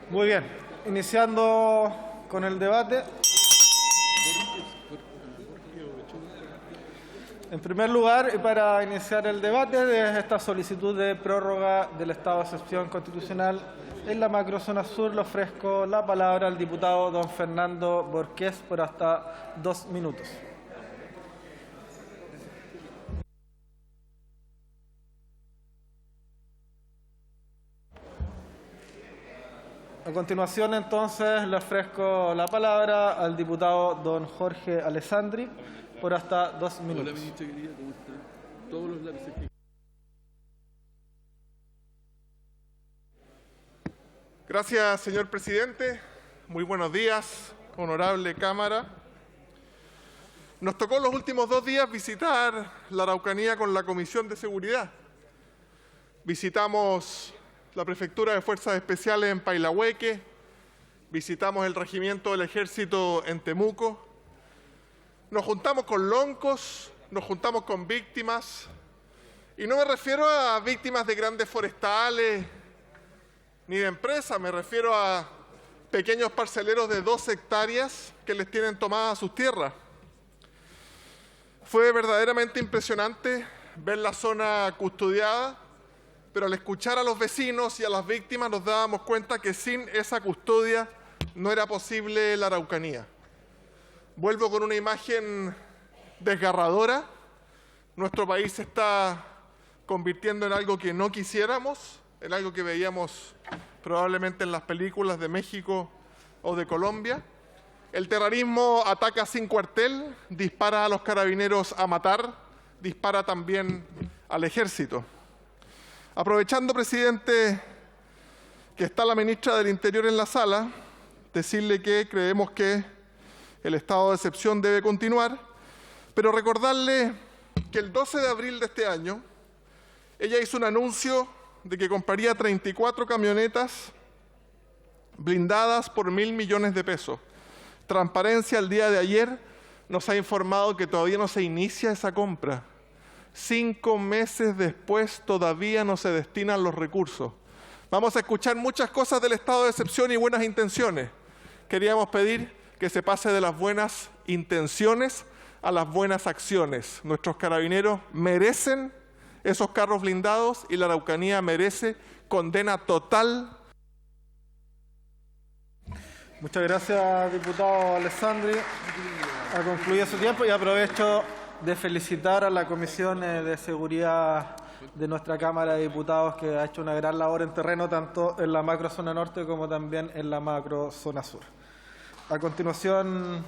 Muy bien, iniciando con el debate. En primer lugar, y para iniciar el debate de esta solicitud de prórroga del estado de excepción constitucional en la macrozona sur, le ofrezco la palabra al diputado don Fernando Borqués por hasta 2 minutos. A continuación, entonces, le ofrezco la palabra al diputado don Jorge Alessandri por hasta 2 minutos. Hola, ministra querida, ¿cómo está? Todos los lápices que... Gracias, señor presidente. Muy buenos días, honorable Cámara. Nos tocó los últimos 2 días visitar la Araucanía con la Comisión de Seguridad. Visitamos la Prefectura de Fuerzas Especiales en Pailahueque, visitamos el Regimiento del Ejército en Temuco, nos juntamos con loncos, nos juntamos con víctimas, y no me refiero a víctimas de grandes forestales ni de empresas, me refiero a pequeños parceleros de 2 hectáreas que les tienen tomadas sus tierras. Fue verdaderamente impresionante ver la zona custodiada, pero al escuchar a los vecinos y a las víctimas nos dábamos cuenta que sin esa custodia no era posible la Araucanía. Vuelvo con una imagen desgarradora. Nuestro país se está convirtiendo en algo que no quisiéramos, en algo que veíamos probablemente en las películas de México o de Colombia. El terrorismo ataca sin cuartel, dispara a los carabineros a matar, dispara también al ejército. Aprovechando, presidente, que está la ministra del Interior en la sala, decirle que creemos que el estado de excepción debe continuar, pero recordarle que el 12 de abril de este año ella hizo un anuncio de que compraría 34 camionetas blindadas por 1.000 millones de pesos. Transparencia, el día de ayer nos ha informado que todavía no se inicia esa compra. 5 meses después todavía no se destinan los recursos. Vamos a escuchar muchas cosas del estado de excepción y buenas intenciones. Queríamos pedir que se pase de las buenas intenciones a las buenas acciones. Nuestros carabineros merecen esos carros blindados y la Araucanía merece condena total. Muchas gracias, diputado Alessandri. Ha concluido su tiempo y aprovecho de felicitar a la Comisión de Seguridad de nuestra Cámara de Diputados, que ha hecho una gran labor en terreno, tanto en la macrozona norte como también en la macrozona sur. A continuación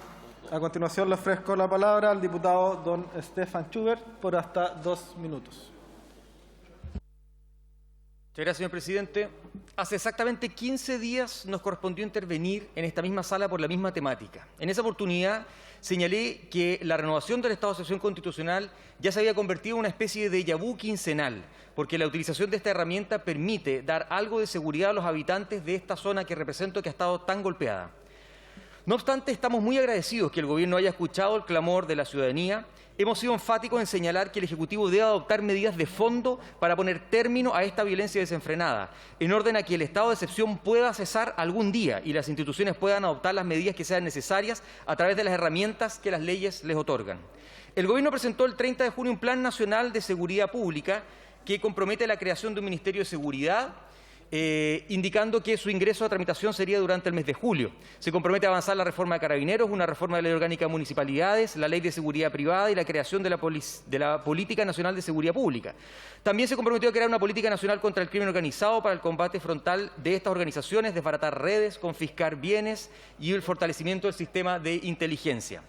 le ofrezco la palabra al diputado don Stefan Schubert por hasta 2 minutos. Muchas gracias, señor presidente. Hace exactamente 15 días nos correspondió intervenir en esta misma sala por la misma temática. En esa oportunidad señalé que la renovación del estado de excepción constitucional ya se había convertido en una especie de déjà vu quincenal, porque la utilización de esta herramienta permite dar algo de seguridad a los habitantes de esta zona que represento, que ha estado tan golpeada. No obstante, estamos muy agradecidos que el Gobierno haya escuchado el clamor de la ciudadanía. Hemos sido enfáticos en señalar que el Ejecutivo debe adoptar medidas de fondo para poner término a esta violencia desenfrenada, en orden a que el estado de excepción pueda cesar algún día y las instituciones puedan adoptar las medidas que sean necesarias a través de las herramientas que las leyes les otorgan. El Gobierno presentó el 30 de junio un Plan Nacional de Seguridad Pública que compromete la creación de un Ministerio de Seguridad, indicando que su ingreso a tramitación sería durante el mes de julio. Se compromete a avanzar la reforma de Carabineros, una reforma de la Ley Orgánica de Municipalidades, la Ley de Seguridad Privada y la creación de la Política Nacional de Seguridad Pública. También se comprometió a crear una política nacional contra el crimen organizado para el combate frontal de estas organizaciones, desbaratar redes, confiscar bienes y el fortalecimiento del sistema de inteligencia.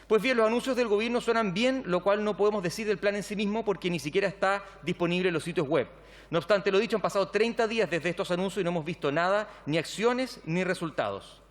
Pues bien, los anuncios del Gobierno suenan bien, lo cual no podemos decir del plan en sí mismo porque ni siquiera está disponible en los sitios web. No obstante, lo dicho, han pasado 30 días desde estos anuncios y no hemos visto nada, ni acciones ni resultados.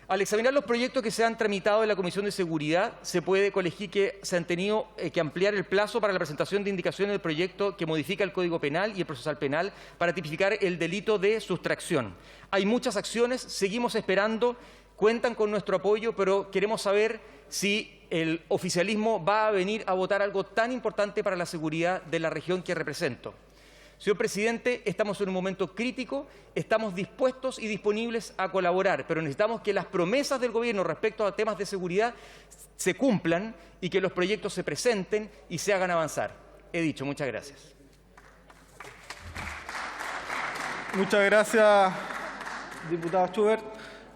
Al examinar los proyectos que se han tramitado en la Comisión de Seguridad, se puede colegir que se han tenido que ampliar el plazo para la presentación de indicaciones del proyecto que modifica el Código Penal y el Procesal Penal para tipificar el delito de sustracción. Hay muchas acciones, seguimos esperando, cuentan con nuestro apoyo, pero queremos saber si el oficialismo va a venir a votar algo tan importante para la seguridad de la región que represento. Señor presidente, estamos en un momento crítico, estamos dispuestos y disponibles a colaborar, pero necesitamos que las promesas del Gobierno respecto a temas de seguridad se cumplan y que los proyectos se presenten y se hagan avanzar. He dicho, muchas gracias. Muchas gracias, diputado Schubert.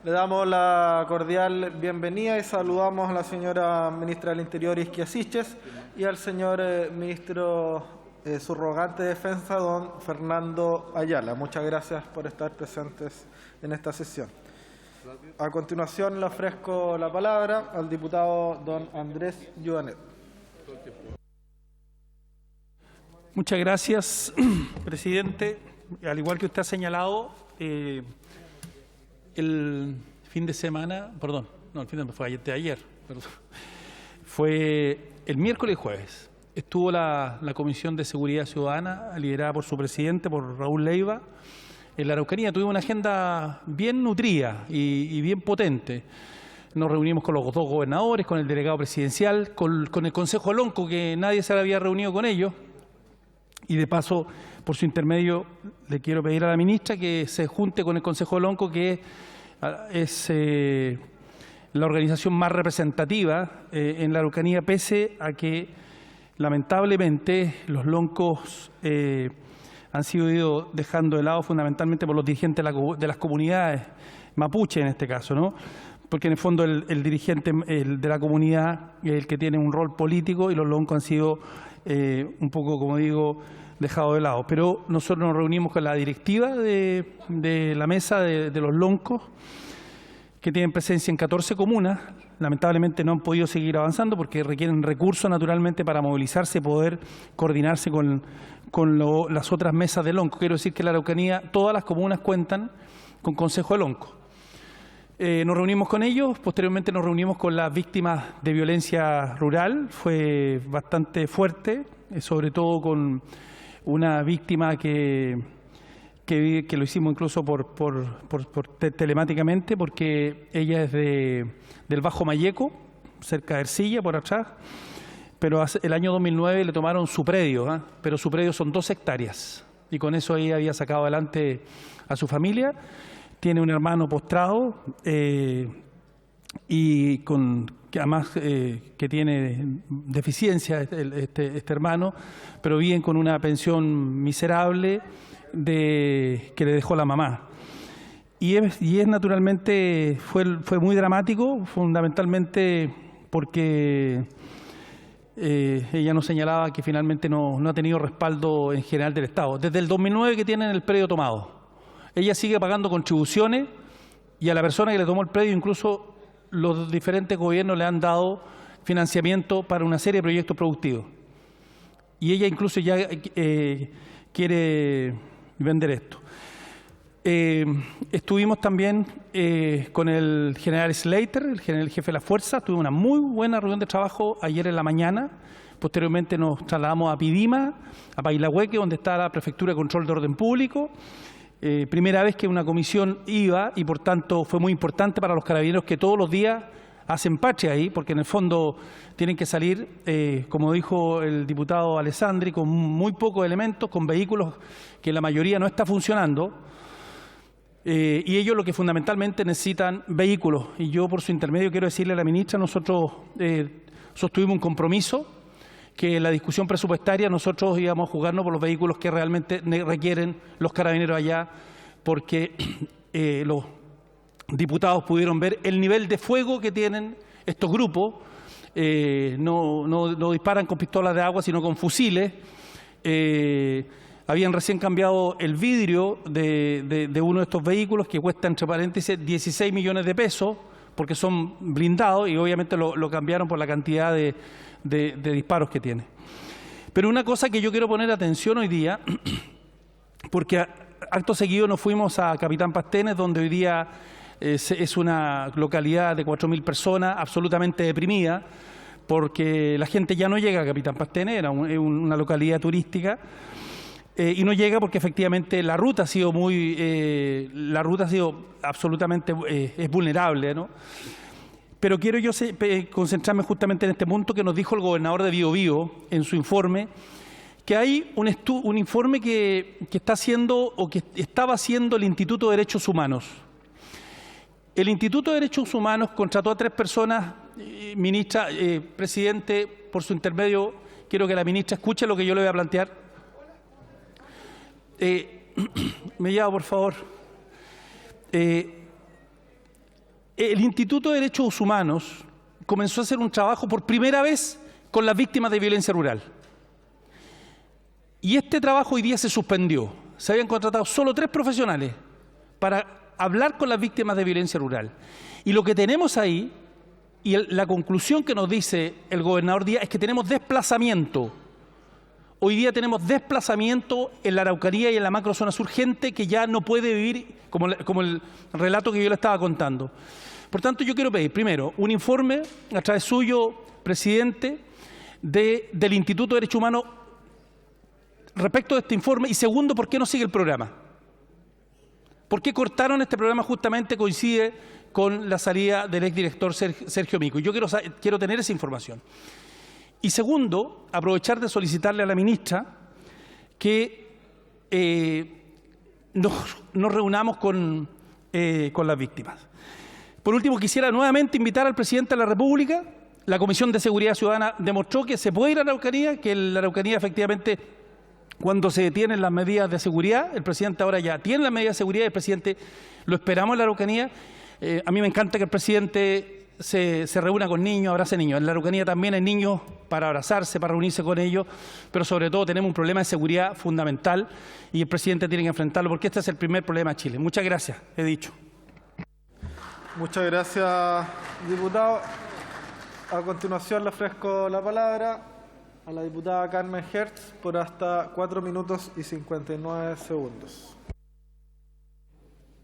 Le damos la cordial bienvenida y saludamos a la señora ministra del Interior, Isquia Siches, y al señor ministro subrogante de Defensa, don Fernando Ayala. Muchas gracias por estar presentes en esta sesión. A continuación le ofrezco la palabra al diputado don Andrés Yuanet. Muchas gracias, presidente. Al igual que usted ha señalado, el fin de semana, perdón, no, el fin de semana fue ayer, perdón, fue el miércoles y jueves. Estuvo la Comisión de Seguridad Ciudadana, liderada por su presidente, por Raúl Leiva, en la Araucanía. Tuvimos una agenda bien nutrida y bien potente. Nos reunimos con los dos gobernadores, con el delegado presidencial, con el Consejo Lonco, que nadie se había reunido con ellos. Y de paso, por su intermedio, le quiero pedir a la ministra que se junte con el Consejo Lonco, que es la organización más representativa en la Araucanía, pese a que lamentablemente los loncos han sido ido dejando de lado fundamentalmente por los dirigentes de las comunidades mapuche en este caso, ¿no? Porque en el fondo el dirigente de la comunidad es el que tiene un rol político y los loncos han sido un poco, como digo, dejados de lado. Pero nosotros nos reunimos con la directiva de la mesa de los loncos, que tienen presencia en 14 comunas. Lamentablemente no han podido seguir avanzando porque requieren recursos naturalmente para movilizarse y poder coordinarse con las otras mesas de lonco. Quiero decir que en la Araucanía todas las comunas cuentan con consejo de lonco. Nos reunimos con ellos, posteriormente nos reunimos con las víctimas de violencia rural. Fue bastante fuerte, sobre todo con una víctima que lo hicimos incluso telemáticamente, porque ella es del Bajo Mayeco, cerca de Ercilla, por atrás, pero el año 2009 le tomaron su predio, pero su predio son 2 hectáreas, y con eso ella había sacado adelante a su familia. Tiene un hermano postrado y que además que tiene deficiencia este hermano, pero viven con una pensión miserable que le dejó la mamá. Y es naturalmente, fue muy dramático, fundamentalmente porque ella nos señalaba que finalmente no ha tenido respaldo en general del Estado. Desde el 2009 que tienen el predio tomado. Ella sigue pagando contribuciones y a la persona que le tomó el predio incluso los diferentes gobiernos le han dado financiamiento para una serie de proyectos productivos. Y ella incluso ya quiere vender esto. Estuvimos también con el general Slater, el jefe de la fuerza. Tuvimos una muy buena reunión de trabajo ayer en la mañana. Posteriormente nos trasladamos a Pidima, a Pailahueque, donde está la Prefectura de Control de Orden Público. Primera vez que una comisión iba y por tanto fue muy importante para los carabineros que todos los días hacen patria ahí, porque en el fondo tienen que salir, como dijo el diputado Alessandri, con muy pocos elementos, con vehículos que la mayoría no está funcionando, y ellos lo que fundamentalmente necesitan vehículos. Y yo por su intermedio quiero decirle a la ministra, nosotros sostuvimos un compromiso que en la discusión presupuestaria nosotros íbamos a jugarnos por los vehículos que realmente requieren los carabineros allá, porque los diputados pudieron ver el nivel de fuego que tienen estos grupos. No disparan con pistolas de agua, sino con fusiles. Habían recién cambiado el vidrio de uno de estos vehículos, que cuesta, entre paréntesis, 16 millones de pesos, porque son blindados, y obviamente lo cambiaron por la cantidad de disparos que tiene. Pero una cosa que yo quiero poner atención hoy día, porque acto seguido nos fuimos a Capitán Pastenes, donde hoy día Es una localidad de 4.000 personas absolutamente deprimida porque la gente ya no llega a Capitán Pastene, es una localidad turística, y no llega porque efectivamente la ruta ha sido absolutamente es vulnerable, ¿no? Pero quiero yo concentrarme justamente en este punto que nos dijo el gobernador de Biobío en su informe, que hay un informe que está haciendo o que estaba haciendo el Instituto de Derechos Humanos. El Instituto de Derechos Humanos contrató a 3 personas, ministra, presidente, por su intermedio, quiero que la ministra escuche lo que yo le voy a plantear. Me llama, por favor. El Instituto de Derechos Humanos comenzó a hacer un trabajo por primera vez con las víctimas de violencia rural. Y este trabajo hoy día se suspendió. Se habían contratado solo 3 profesionales para hablar con las víctimas de violencia rural. Y lo que tenemos ahí, y la conclusión que nos dice el gobernador Díaz, es que tenemos desplazamiento. Hoy día tenemos desplazamiento en la Araucanía y en la macrozona sur, gente que ya no puede vivir, como el relato que yo le estaba contando. Por tanto, yo quiero pedir, primero, un informe a través suyo, presidente, del Instituto de Derechos Humanos respecto de este informe, y segundo, ¿por qué no sigue el programa? ¿Por qué cortaron este programa? Justamente coincide con la salida del exdirector Sergio Mico. Yo quiero tener esa información. Y segundo, aprovechar de solicitarle a la ministra que nos reunamos con las víctimas. Por último, quisiera nuevamente invitar al presidente de la República. La Comisión de Seguridad Ciudadana demostró que se puede ir a la Araucanía, que la Araucanía efectivamente, cuando se detienen las medidas de seguridad, el presidente ahora ya tiene las medidas de seguridad y el presidente lo esperamos en la Araucanía. A mí me encanta que el presidente se reúna con niños, abrace niños. En la Araucanía también hay niños para abrazarse, para reunirse con ellos, pero sobre todo tenemos un problema de seguridad fundamental y el presidente tiene que enfrentarlo porque este es el primer problema de Chile. Muchas gracias, he dicho. Muchas gracias, diputado. A continuación le ofrezco la palabra a la diputada Carmen Hertz por hasta 4 minutos y 59 segundos.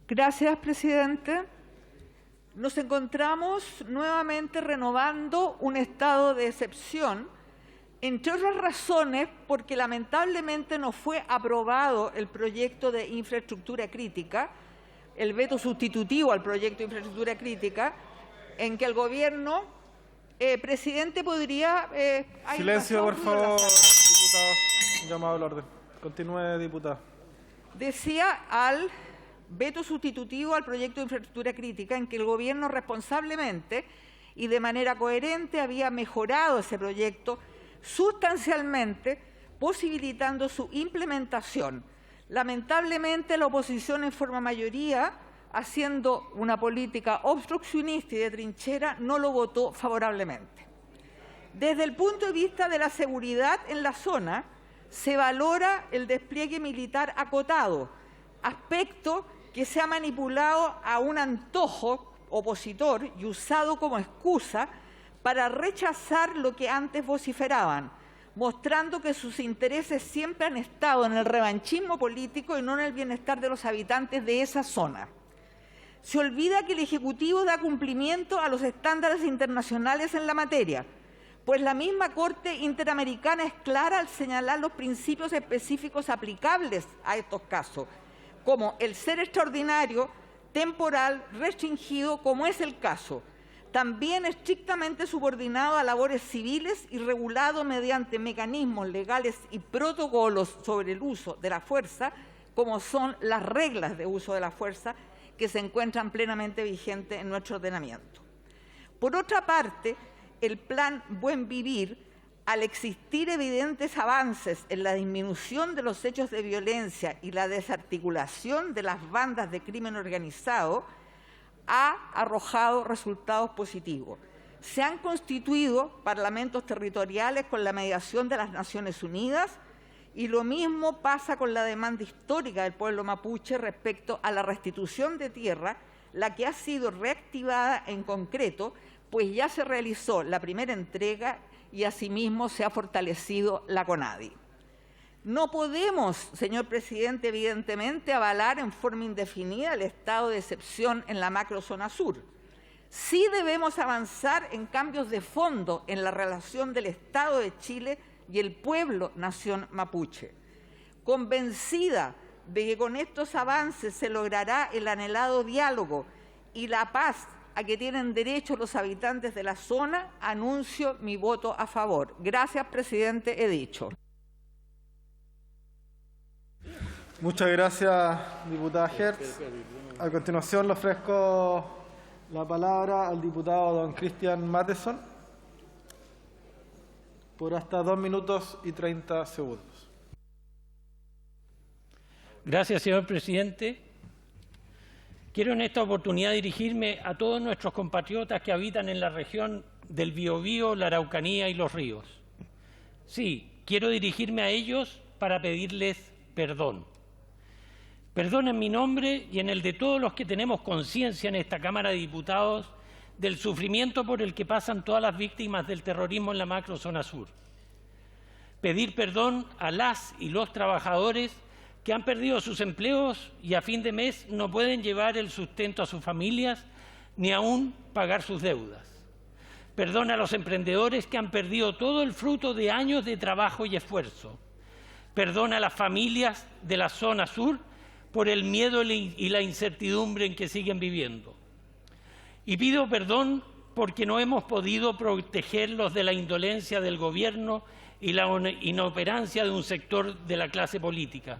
Gracias, presidente. Nos encontramos nuevamente renovando un estado de excepción, entre otras razones porque lamentablemente no fue aprobado el proyecto de infraestructura crítica, el veto sustitutivo al proyecto de infraestructura crítica, en que el gobierno... presidente, podría... Silencio, por favor, diputado. Llamado al orden. Continúe, diputado. Decía al veto sustitutivo al proyecto de infraestructura crítica, en que el gobierno responsablemente y de manera coherente había mejorado ese proyecto sustancialmente, posibilitando su implementación. Lamentablemente, la oposición en forma mayoría, haciendo una política obstruccionista y de trinchera, no lo votó favorablemente. Desde el punto de vista de la seguridad en la zona, se valora el despliegue militar acotado, aspecto que se ha manipulado a un antojo opositor y usado como excusa para rechazar lo que antes vociferaban, mostrando que sus intereses siempre han estado en el revanchismo político y no en el bienestar de los habitantes de esa zona. Se olvida que el Ejecutivo da cumplimiento a los estándares internacionales en la materia, pues la misma Corte Interamericana es clara al señalar los principios específicos aplicables a estos casos, como el ser extraordinario, temporal, restringido, como es el caso, también estrictamente subordinado a labores civiles y regulado mediante mecanismos legales y protocolos sobre el uso de la fuerza, como son las reglas de uso de la fuerza, que se encuentran plenamente vigentes en nuestro ordenamiento. Por otra parte, el Plan Buen Vivir, al existir evidentes avances en la disminución de los hechos de violencia y la desarticulación de las bandas de crimen organizado, ha arrojado resultados positivos. Se han constituido parlamentos territoriales con la mediación de las Naciones Unidas y lo mismo pasa con la demanda histórica del pueblo mapuche respecto a la restitución de tierra, la que ha sido reactivada en concreto, pues ya se realizó la primera entrega y asimismo se ha fortalecido la CONADI. No podemos, señor presidente, evidentemente, avalar en forma indefinida el estado de excepción en la macrozona sur. Sí debemos avanzar en cambios de fondo en la relación del Estado de Chile y el pueblo nación mapuche. Convencida de que con estos avances se logrará el anhelado diálogo y la paz a que tienen derecho los habitantes de la zona, anuncio mi voto a favor. Gracias, presidente, he dicho. Muchas gracias, diputada Hertz. A continuación le ofrezco la palabra al diputado don Cristian Matheson por hasta 2 minutos y 30 segundos. Gracias, señor presidente. Quiero en esta oportunidad dirigirme a todos nuestros compatriotas que habitan en la región del Biobío, la Araucanía y los ríos. Sí, quiero dirigirme a ellos para pedirles perdón. Perdón en mi nombre y en el de todos los que tenemos conciencia en esta Cámara de Diputados del sufrimiento por el que pasan todas las víctimas del terrorismo en la macrozona sur. Pedir perdón a las y los trabajadores que han perdido sus empleos y a fin de mes no pueden llevar el sustento a sus familias ni aún pagar sus deudas. Perdón a los emprendedores que han perdido todo el fruto de años de trabajo y esfuerzo. Perdón a las familias de la zona sur por el miedo y la incertidumbre en que siguen viviendo. Y pido perdón porque no hemos podido protegerlos de la indolencia del gobierno y la inoperancia de un sector de la clase política,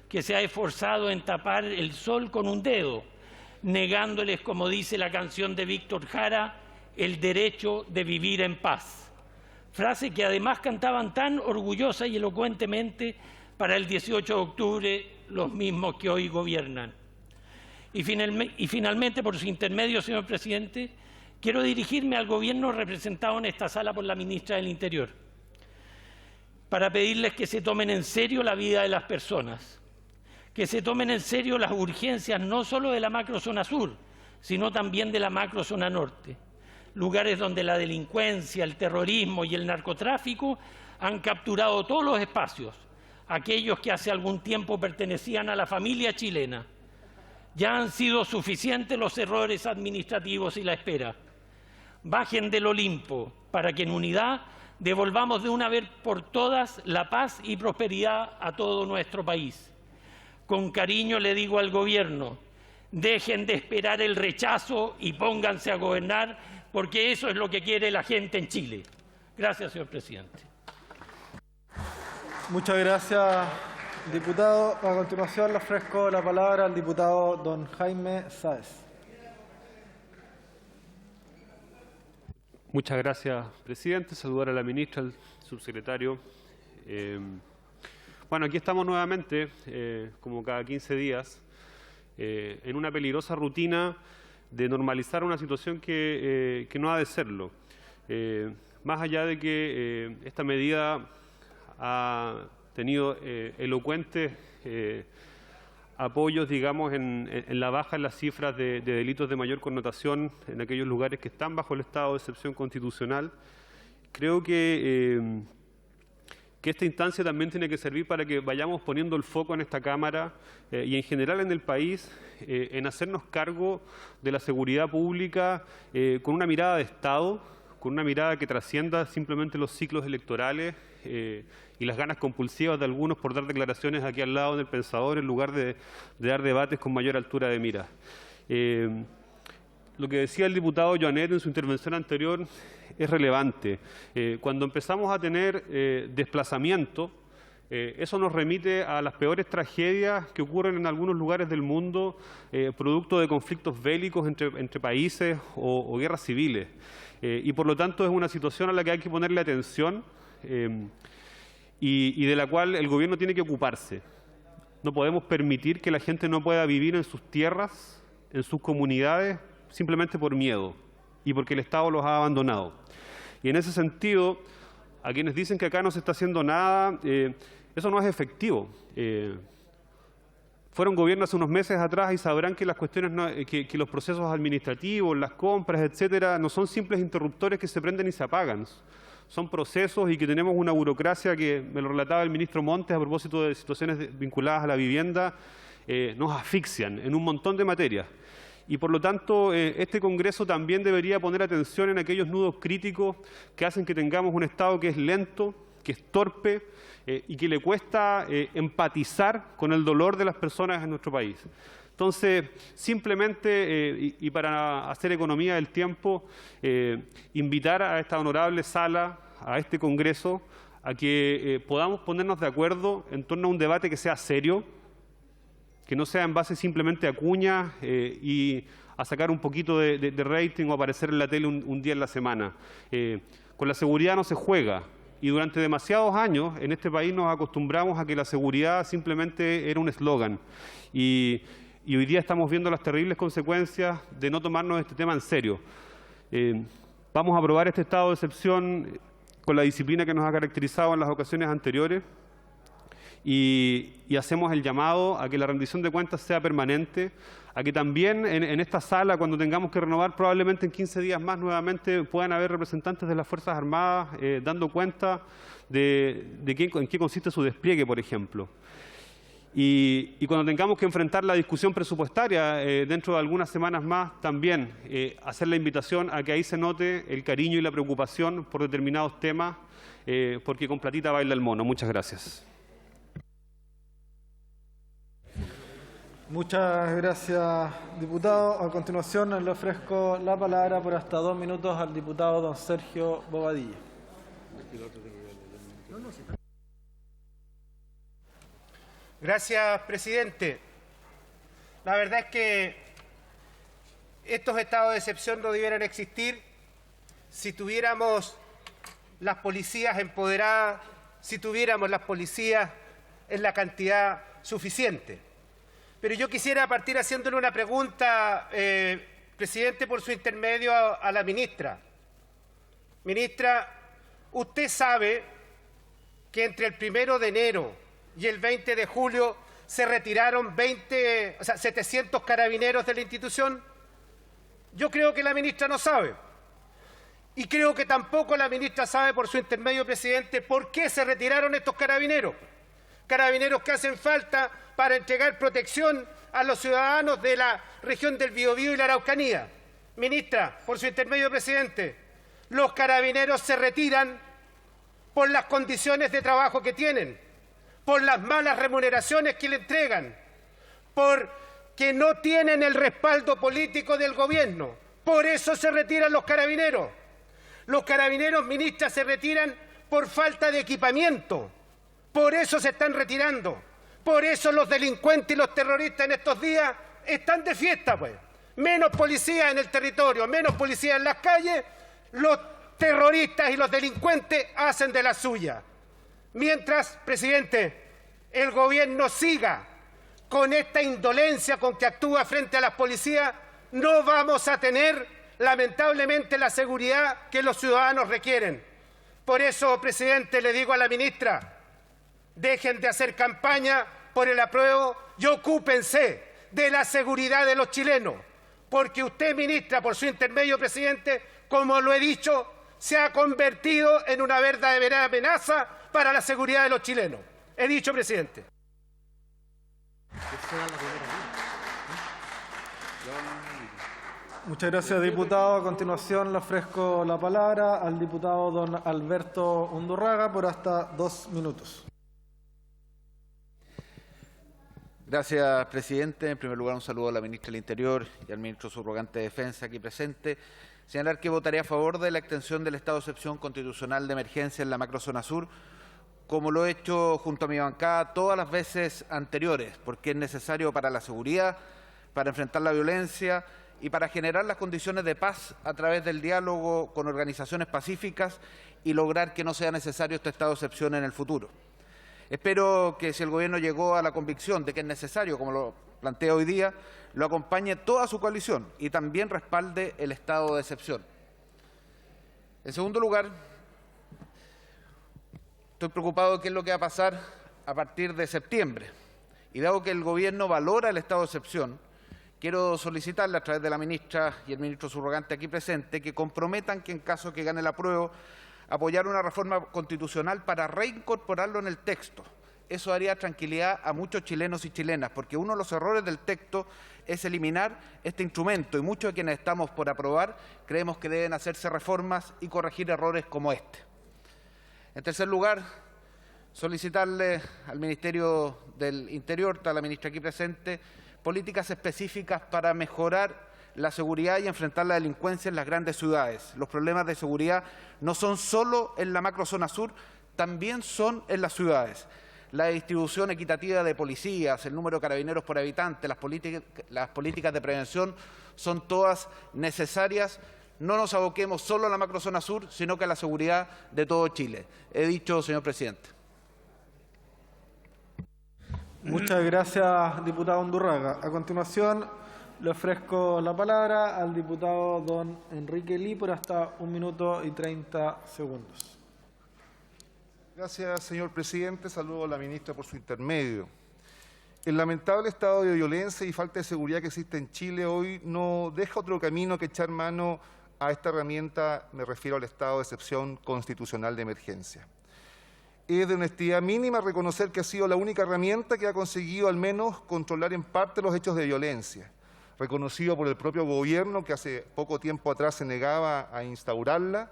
que se ha esforzado en tapar el sol con un dedo, negándoles, como dice la canción de Víctor Jara, el derecho de vivir en paz. Frase que además cantaban tan orgullosa y elocuentemente para el 18 de octubre los mismos que hoy gobiernan. Y finalmente, por su intermedio, señor presidente, quiero dirigirme al gobierno representado en esta sala por la ministra del Interior, para pedirles que se tomen en serio la vida de las personas, que se tomen en serio las urgencias no solo de la macrozona sur, sino también de la macrozona norte, lugares donde la delincuencia, el terrorismo y el narcotráfico han capturado todos los espacios, aquellos que hace algún tiempo pertenecían a la familia chilena. Ya han sido suficientes los errores administrativos y la espera. Bajen del Olimpo para que en unidad devolvamos de una vez por todas la paz y prosperidad a todo nuestro país. Con cariño le digo al gobierno, dejen de esperar el rechazo y pónganse a gobernar, porque eso es lo que quiere la gente en Chile. Gracias, señor presidente. Muchas gracias, diputado. A continuación le ofrezco la palabra al diputado don Jaime Sáez. Muchas gracias, presidente. Saludar a la ministra, al subsecretario. Bueno, aquí estamos nuevamente, como cada 15 días, en una peligrosa rutina de normalizar una situación que no ha de serlo. Más allá de que esta medida ha tenido elocuentes apoyos, digamos, en la baja en las cifras de delitos de mayor connotación en aquellos lugares que están bajo el estado de excepción constitucional. Creo que esta instancia también tiene que servir para que vayamos poniendo el foco en esta Cámara y en general en el país en hacernos cargo de la seguridad pública con una mirada de Estado, con una mirada que trascienda simplemente los ciclos electorales y las ganas compulsivas de algunos por dar declaraciones aquí al lado del pensador en lugar de dar debates con mayor altura de mira. Lo que decía el diputado Joanet en su intervención anterior es relevante. Cuando empezamos a tener desplazamiento, eso nos remite a las peores tragedias que ocurren en algunos lugares del mundo, producto de conflictos bélicos entre países o guerras civiles. Y por lo tanto es una situación a la que hay que ponerle atención y de la cual el gobierno tiene que ocuparse. No podemos permitir que la gente no pueda vivir en sus tierras, en sus comunidades, simplemente por miedo y porque el Estado los ha abandonado. Y en ese sentido, a quienes dicen que acá no se está haciendo nada, eso no es efectivo. Fueron gobiernos hace unos meses atrás y sabrán que las cuestiones, que los procesos administrativos, las compras, etcétera, no son simples interruptores que se prenden y se apagan. son procesos y que tenemos una burocracia que, me lo relataba el ministro Montes a propósito de situaciones vinculadas a la vivienda, nos asfixian en un montón de materias. Y por lo tanto, este Congreso también debería poner atención en aquellos nudos críticos que hacen que tengamos un Estado que es lento, que es torpe y que le cuesta empatizar con el dolor de las personas en nuestro país. Entonces, simplemente, y para hacer economía del tiempo, invitar a esta honorable sala, a este Congreso, a que podamos ponernos de acuerdo en torno a un debate que sea serio, que no sea en base simplemente a cuñas y a sacar un poquito de rating o aparecer en la tele un día en la semana. Con la seguridad no se juega. Y durante demasiados años en este país nos acostumbramos a que la seguridad simplemente era un eslogan. Y hoy día estamos viendo las terribles consecuencias de no tomarnos este tema en serio. Vamos a aprobar este estado de excepción con la disciplina que nos ha caracterizado en las ocasiones anteriores y hacemos el llamado a que la rendición de cuentas sea permanente, a que también en esta sala, cuando tengamos que renovar, probablemente en 15 días más nuevamente puedan haber representantes de las Fuerzas Armadas dando cuenta en qué consiste su despliegue, por ejemplo. Y cuando tengamos que enfrentar la discusión presupuestaria dentro de algunas semanas más, también hacer la invitación a que ahí se note el cariño y la preocupación por determinados temas, porque con platita baila el mono. Muchas gracias. Muchas gracias, diputado. A continuación le ofrezco la palabra por hasta 2 minutos al diputado don Sergio Bobadilla. Gracias, presidente. La verdad es que estos estados de excepción no debieran existir si tuviéramos las policías empoderadas, si tuviéramos las policías en la cantidad suficiente. Pero yo quisiera partir haciéndole una pregunta, presidente, por su intermedio a la ministra. Ministra, usted sabe que entre el 1 de enero y el 20 de julio se retiraron 700 carabineros de la institución. Yo creo que la ministra no sabe. Y creo que tampoco la ministra sabe, por su intermedio, presidente, por qué se retiraron estos carabineros. Carabineros que hacen falta para entregar protección a los ciudadanos de la región del Biobío y la Araucanía. Ministra, por su intermedio, presidente, los carabineros se retiran por las condiciones de trabajo que tienen, por las malas remuneraciones que le entregan, porque no tienen el respaldo político del gobierno. Por eso se retiran los carabineros. Los carabineros, ministra, se retiran por falta de equipamiento. Por eso se están retirando. Por eso los delincuentes y los terroristas en estos días están de fiesta, pues. Menos policías en el territorio, menos policías en las calles, los terroristas y los delincuentes hacen de la suya. Mientras, presidente, el gobierno siga con esta indolencia con que actúa frente a las policías, no vamos a tener, lamentablemente, la seguridad que los ciudadanos requieren. Por eso, presidente, le digo a la ministra, dejen de hacer campaña por el apruebo y ocúpense de la seguridad de los chilenos, porque usted, ministra, por su intermedio, presidente, como lo he dicho, se ha convertido en una verdadera amenaza para la seguridad de los chilenos. He dicho, presidente. Muchas gracias, diputado. A continuación le ofrezco la palabra al diputado don Alberto Undurraga por hasta 2 minutos. Gracias, presidente. En primer lugar, un saludo a la ministra del Interior y al ministro subrogante de Defensa aquí presente. Señalar que votaré a favor de la extensión del estado de excepción constitucional de emergencia en la macrozona sur, como lo he hecho junto a mi bancada todas las veces anteriores, porque es necesario para la seguridad, para enfrentar la violencia y para generar las condiciones de paz a través del diálogo con organizaciones pacíficas y lograr que no sea necesario este estado de excepción en el futuro. Espero que si el Gobierno llegó a la convicción de que es necesario, como lo plantea hoy día, lo acompañe toda su coalición y también respalde el estado de excepción. En segundo lugar, estoy preocupado de qué es lo que va a pasar a partir de septiembre. Y dado que el Gobierno valora el estado de excepción, quiero solicitarle a través de la ministra y el ministro subrogante aquí presente que comprometan que en caso que gane el apruebo apoyar una reforma constitucional para reincorporarlo en el texto. Eso daría tranquilidad a muchos chilenos y chilenas, porque uno de los errores del texto es eliminar este instrumento, y muchos de quienes estamos por aprobar creemos que deben hacerse reformas y corregir errores como este. En tercer lugar, solicitarle al Ministerio del Interior, a la ministra aquí presente, políticas específicas para mejorar la seguridad y enfrentar la delincuencia en las grandes ciudades. Los problemas de seguridad no son solo en la macrozona sur, también son en las ciudades. La distribución equitativa de policías, el número de carabineros por habitante, las políticas de prevención son todas necesarias. No nos aboquemos solo a la macrozona sur, sino que a la seguridad de todo Chile. He dicho, señor presidente. Muchas gracias, diputado Undurraga. A continuación, le ofrezco la palabra al diputado don Enrique Ly por hasta 1 minuto y 30 segundos. Gracias, señor presidente. Saludo a la ministra por su intermedio. El lamentable estado de violencia y falta de seguridad que existe en Chile hoy no deja otro camino que echar mano a esta herramienta, me refiero al estado de excepción constitucional de emergencia. Es de honestidad mínima reconocer que ha sido la única herramienta que ha conseguido al menos controlar en parte los hechos de violencia, reconocido por el propio gobierno que hace poco tiempo atrás se negaba a instaurarla,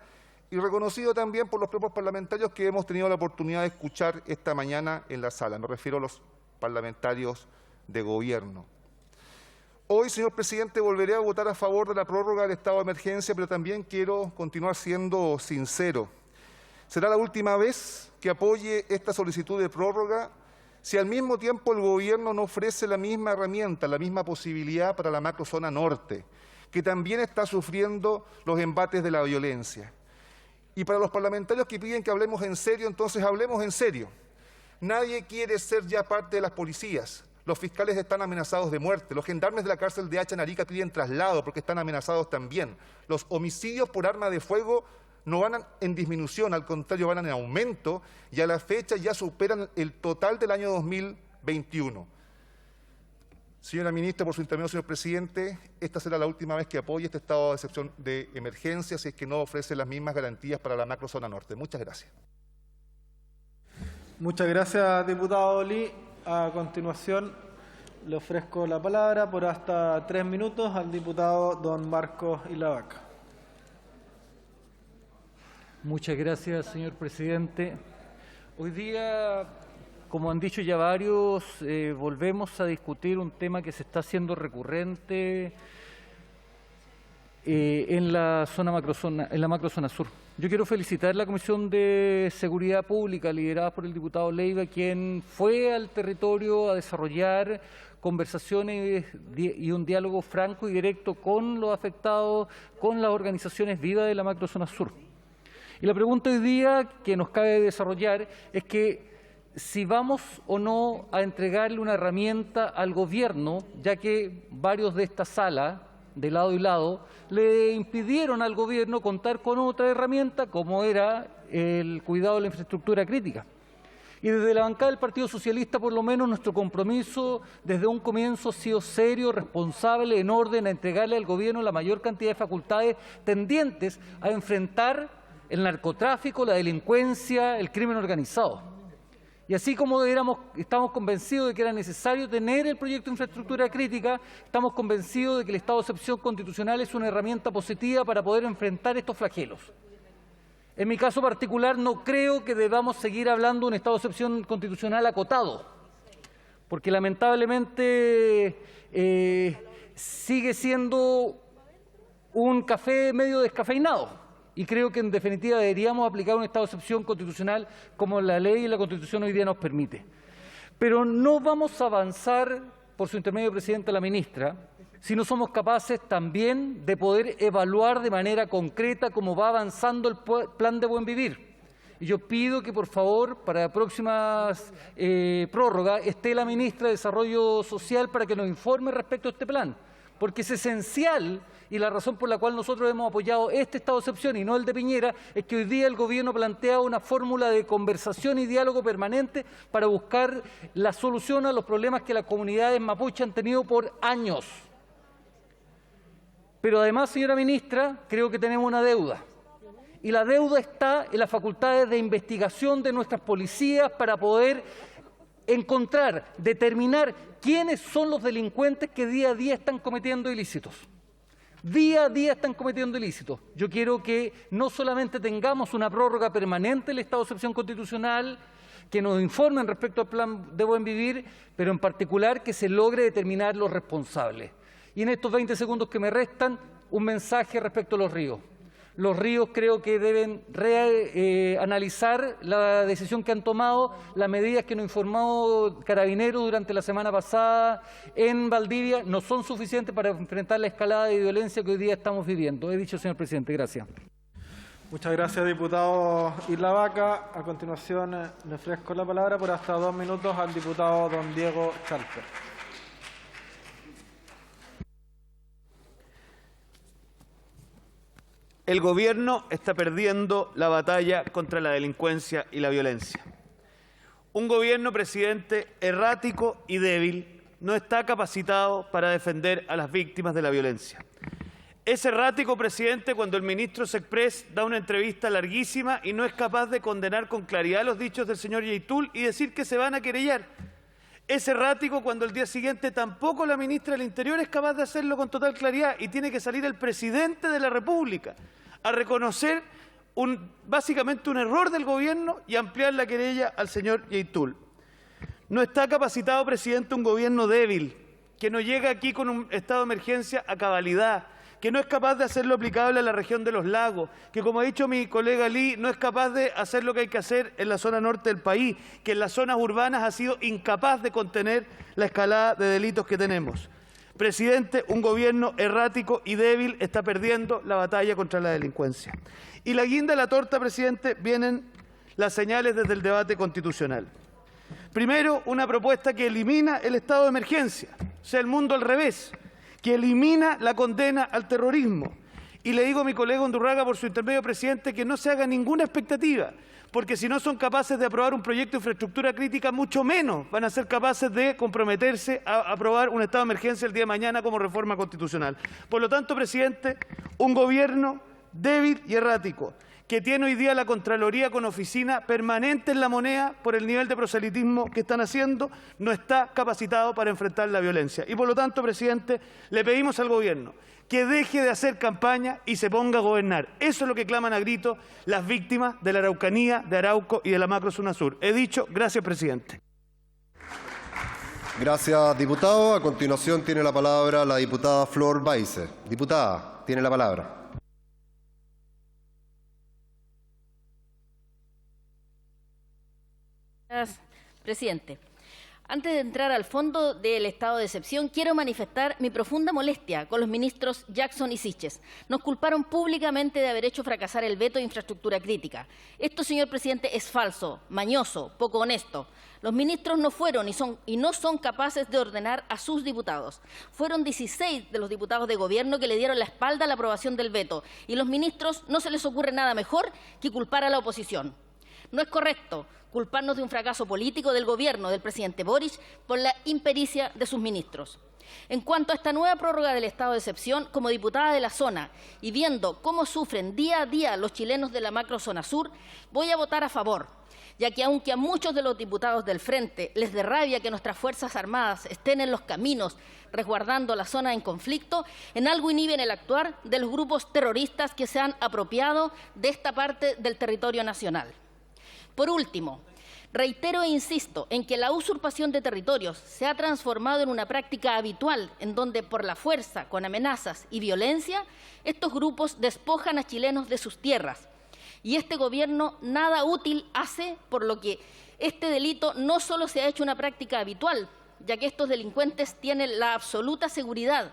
y reconocido también por los propios parlamentarios que hemos tenido la oportunidad de escuchar esta mañana en la sala. Me refiero a los parlamentarios de gobierno. Hoy, señor presidente, volveré a votar a favor de la prórroga del estado de emergencia, pero también quiero continuar siendo sincero. Será la última vez que apoye esta solicitud de prórroga si al mismo tiempo el gobierno no ofrece la misma herramienta, la misma posibilidad para la macrozona norte, que también está sufriendo los embates de la violencia. Y para los parlamentarios que piden que hablemos en serio, entonces hablemos en serio. Nadie quiere ser ya parte de las policías. Los fiscales están amenazados de muerte. Los gendarmes de la cárcel de Hacha en Arica piden traslado porque están amenazados también. Los homicidios por arma de fuego no van en disminución, al contrario, van en aumento y a la fecha ya superan el total del año 2021. Señora ministra, por su intermedio, señor presidente, esta será la última vez que apoye este estado de excepción de emergencia si es que no ofrece las mismas garantías para la macrozona norte. Muchas gracias. Muchas gracias, diputado Ly. A continuación, le ofrezco la palabra por hasta 3 minutos al diputado don Marcos Ilavaca. Muchas gracias, señor presidente. Hoy día, como han dicho ya varios, volvemos a discutir un tema que se está haciendo recurrente en la macrozona sur. Yo quiero felicitar a la Comisión de Seguridad Pública, liderada por el diputado Leiva, quien fue al territorio a desarrollar conversaciones y un diálogo franco y directo con los afectados, con las organizaciones vivas de la macrozona sur. Y la pregunta hoy día que nos cabe desarrollar es que si vamos o no a entregarle una herramienta al gobierno, ya que varios de esta sala, de lado y lado, le impidieron al gobierno contar con otra herramienta como era el cuidado de la infraestructura crítica. Y desde la bancada del Partido Socialista, por lo menos, nuestro compromiso desde un comienzo ha sido serio, responsable, en orden a entregarle al gobierno la mayor cantidad de facultades tendientes a enfrentar el narcotráfico, la delincuencia, el crimen organizado. Y así como estamos convencidos de que era necesario tener el proyecto de infraestructura crítica, estamos convencidos de que el estado de excepción constitucional es una herramienta positiva para poder enfrentar estos flagelos. En mi caso particular, no creo que debamos seguir hablando de un estado de excepción constitucional acotado, porque lamentablemente sigue siendo un café medio descafeinado. Y creo que en definitiva deberíamos aplicar un estado de excepción constitucional como la ley y la Constitución hoy día nos permite. Pero no vamos a avanzar, por su intermedio, presidenta, la ministra, si no somos capaces también de poder evaluar de manera concreta cómo va avanzando el plan de buen vivir. Y yo pido que, por favor, para la próxima prórroga esté la ministra de Desarrollo Social para que nos informe respecto a este plan, porque es esencial. Y la razón por la cual nosotros hemos apoyado este estado de excepción y no el de Piñera es que hoy día el gobierno plantea una fórmula de conversación y diálogo permanente para buscar la solución a los problemas que las comunidades mapuche han tenido por años. Pero además, señora ministra, creo que tenemos una deuda. Y la deuda está en las facultades de investigación de nuestras policías para poder encontrar, determinar quiénes son los delincuentes que día a día están cometiendo ilícitos. Día a día están cometiendo ilícitos. Yo quiero que no solamente tengamos una prórroga permanente del estado de excepción constitucional, que nos informen respecto al plan de buen vivir, pero en particular que se logre determinar los responsables. Y en estos 20 segundos que me restan, un mensaje respecto a los ríos. Los ríos creo que deben analizar la decisión que han tomado, las medidas que nos informó Carabineros durante la semana pasada en Valdivia no son suficientes para enfrentar la escalada de violencia que hoy día estamos viviendo. He dicho, señor presidente. Gracias. Muchas gracias, diputado Isla Vaca. A continuación, le ofrezco la palabra por hasta 2 minutos al diputado don Diego Chalper. El gobierno está perdiendo la batalla contra la delincuencia y la violencia. Un gobierno, presidente, errático y débil no está capacitado para defender a las víctimas de la violencia. Es errático, presidente, cuando el ministro Sexpress da una entrevista larguísima y no es capaz de condenar con claridad los dichos del señor Yaitul y decir que se van a querellar. Es errático cuando el día siguiente tampoco la ministra del Interior es capaz de hacerlo con total claridad y tiene que salir el presidente de la República a reconocer básicamente un error del gobierno y ampliar la querella al señor Yaitul. No está capacitado, presidente, un gobierno débil, que no llega aquí con un estado de emergencia a cabalidad, que no es capaz de hacerlo aplicable a la región de los lagos, que, como ha dicho mi colega Lee, no es capaz de hacer lo que hay que hacer en la zona norte del país, que en las zonas urbanas ha sido incapaz de contener la escalada de delitos que tenemos. Presidente, un gobierno errático y débil está perdiendo la batalla contra la delincuencia. Y la guinda de la torta, presidente, vienen las señales desde el debate constitucional. Primero, una propuesta que elimina el estado de emergencia, o sea, el mundo al revés, que elimina la condena al terrorismo. Y le digo a mi colega Undurraga, por su intermedio, presidente, que no se haga ninguna expectativa, porque si no son capaces de aprobar un proyecto de infraestructura crítica, mucho menos van a ser capaces de comprometerse a aprobar un estado de emergencia el día de mañana como reforma constitucional. Por lo tanto, presidente, un gobierno débil y errático, que tiene hoy día la Contraloría con oficina permanente en La Moneda por el nivel de proselitismo que están haciendo, no está capacitado para enfrentar la violencia. Y por lo tanto, presidente, le pedimos al gobierno que deje de hacer campaña y se ponga a gobernar. Eso es lo que claman a grito las víctimas de la Araucanía, de Arauco y de la macrozona sur. He dicho, gracias, presidente. Gracias, diputado. A continuación tiene la palabra la diputada Flor Baise. Diputada, tiene la palabra. Gracias, presidente. Antes de entrar al fondo del estado de excepción, quiero manifestar mi profunda molestia con los ministros Jackson y Siches. Nos culparon públicamente de haber hecho fracasar el veto de infraestructura crítica. Esto, señor presidente, es falso, mañoso, poco honesto. Los ministros no fueron y no son capaces de ordenar a sus diputados. Fueron 16 de los diputados de gobierno que le dieron la espalda a la aprobación del veto. Y los ministros no se les ocurre nada mejor que culpar a la oposición. No es correcto culparnos de un fracaso político del gobierno del presidente Boric por la impericia de sus ministros. En cuanto a esta nueva prórroga del estado de excepción, como diputada de la zona y viendo cómo sufren día a día los chilenos de la macrozona sur, voy a votar a favor, ya que aunque a muchos de los diputados del Frente les dé rabia que nuestras Fuerzas Armadas estén en los caminos resguardando la zona en conflicto, en algo inhiben el actuar de los grupos terroristas que se han apropiado de esta parte del territorio nacional. Por último, reitero e insisto en que la usurpación de territorios se ha transformado en una práctica habitual en donde por la fuerza, con amenazas y violencia, estos grupos despojan a chilenos de sus tierras. Y este gobierno nada útil hace, por lo que este delito no solo se ha hecho una práctica habitual, ya que estos delincuentes tienen la absoluta seguridad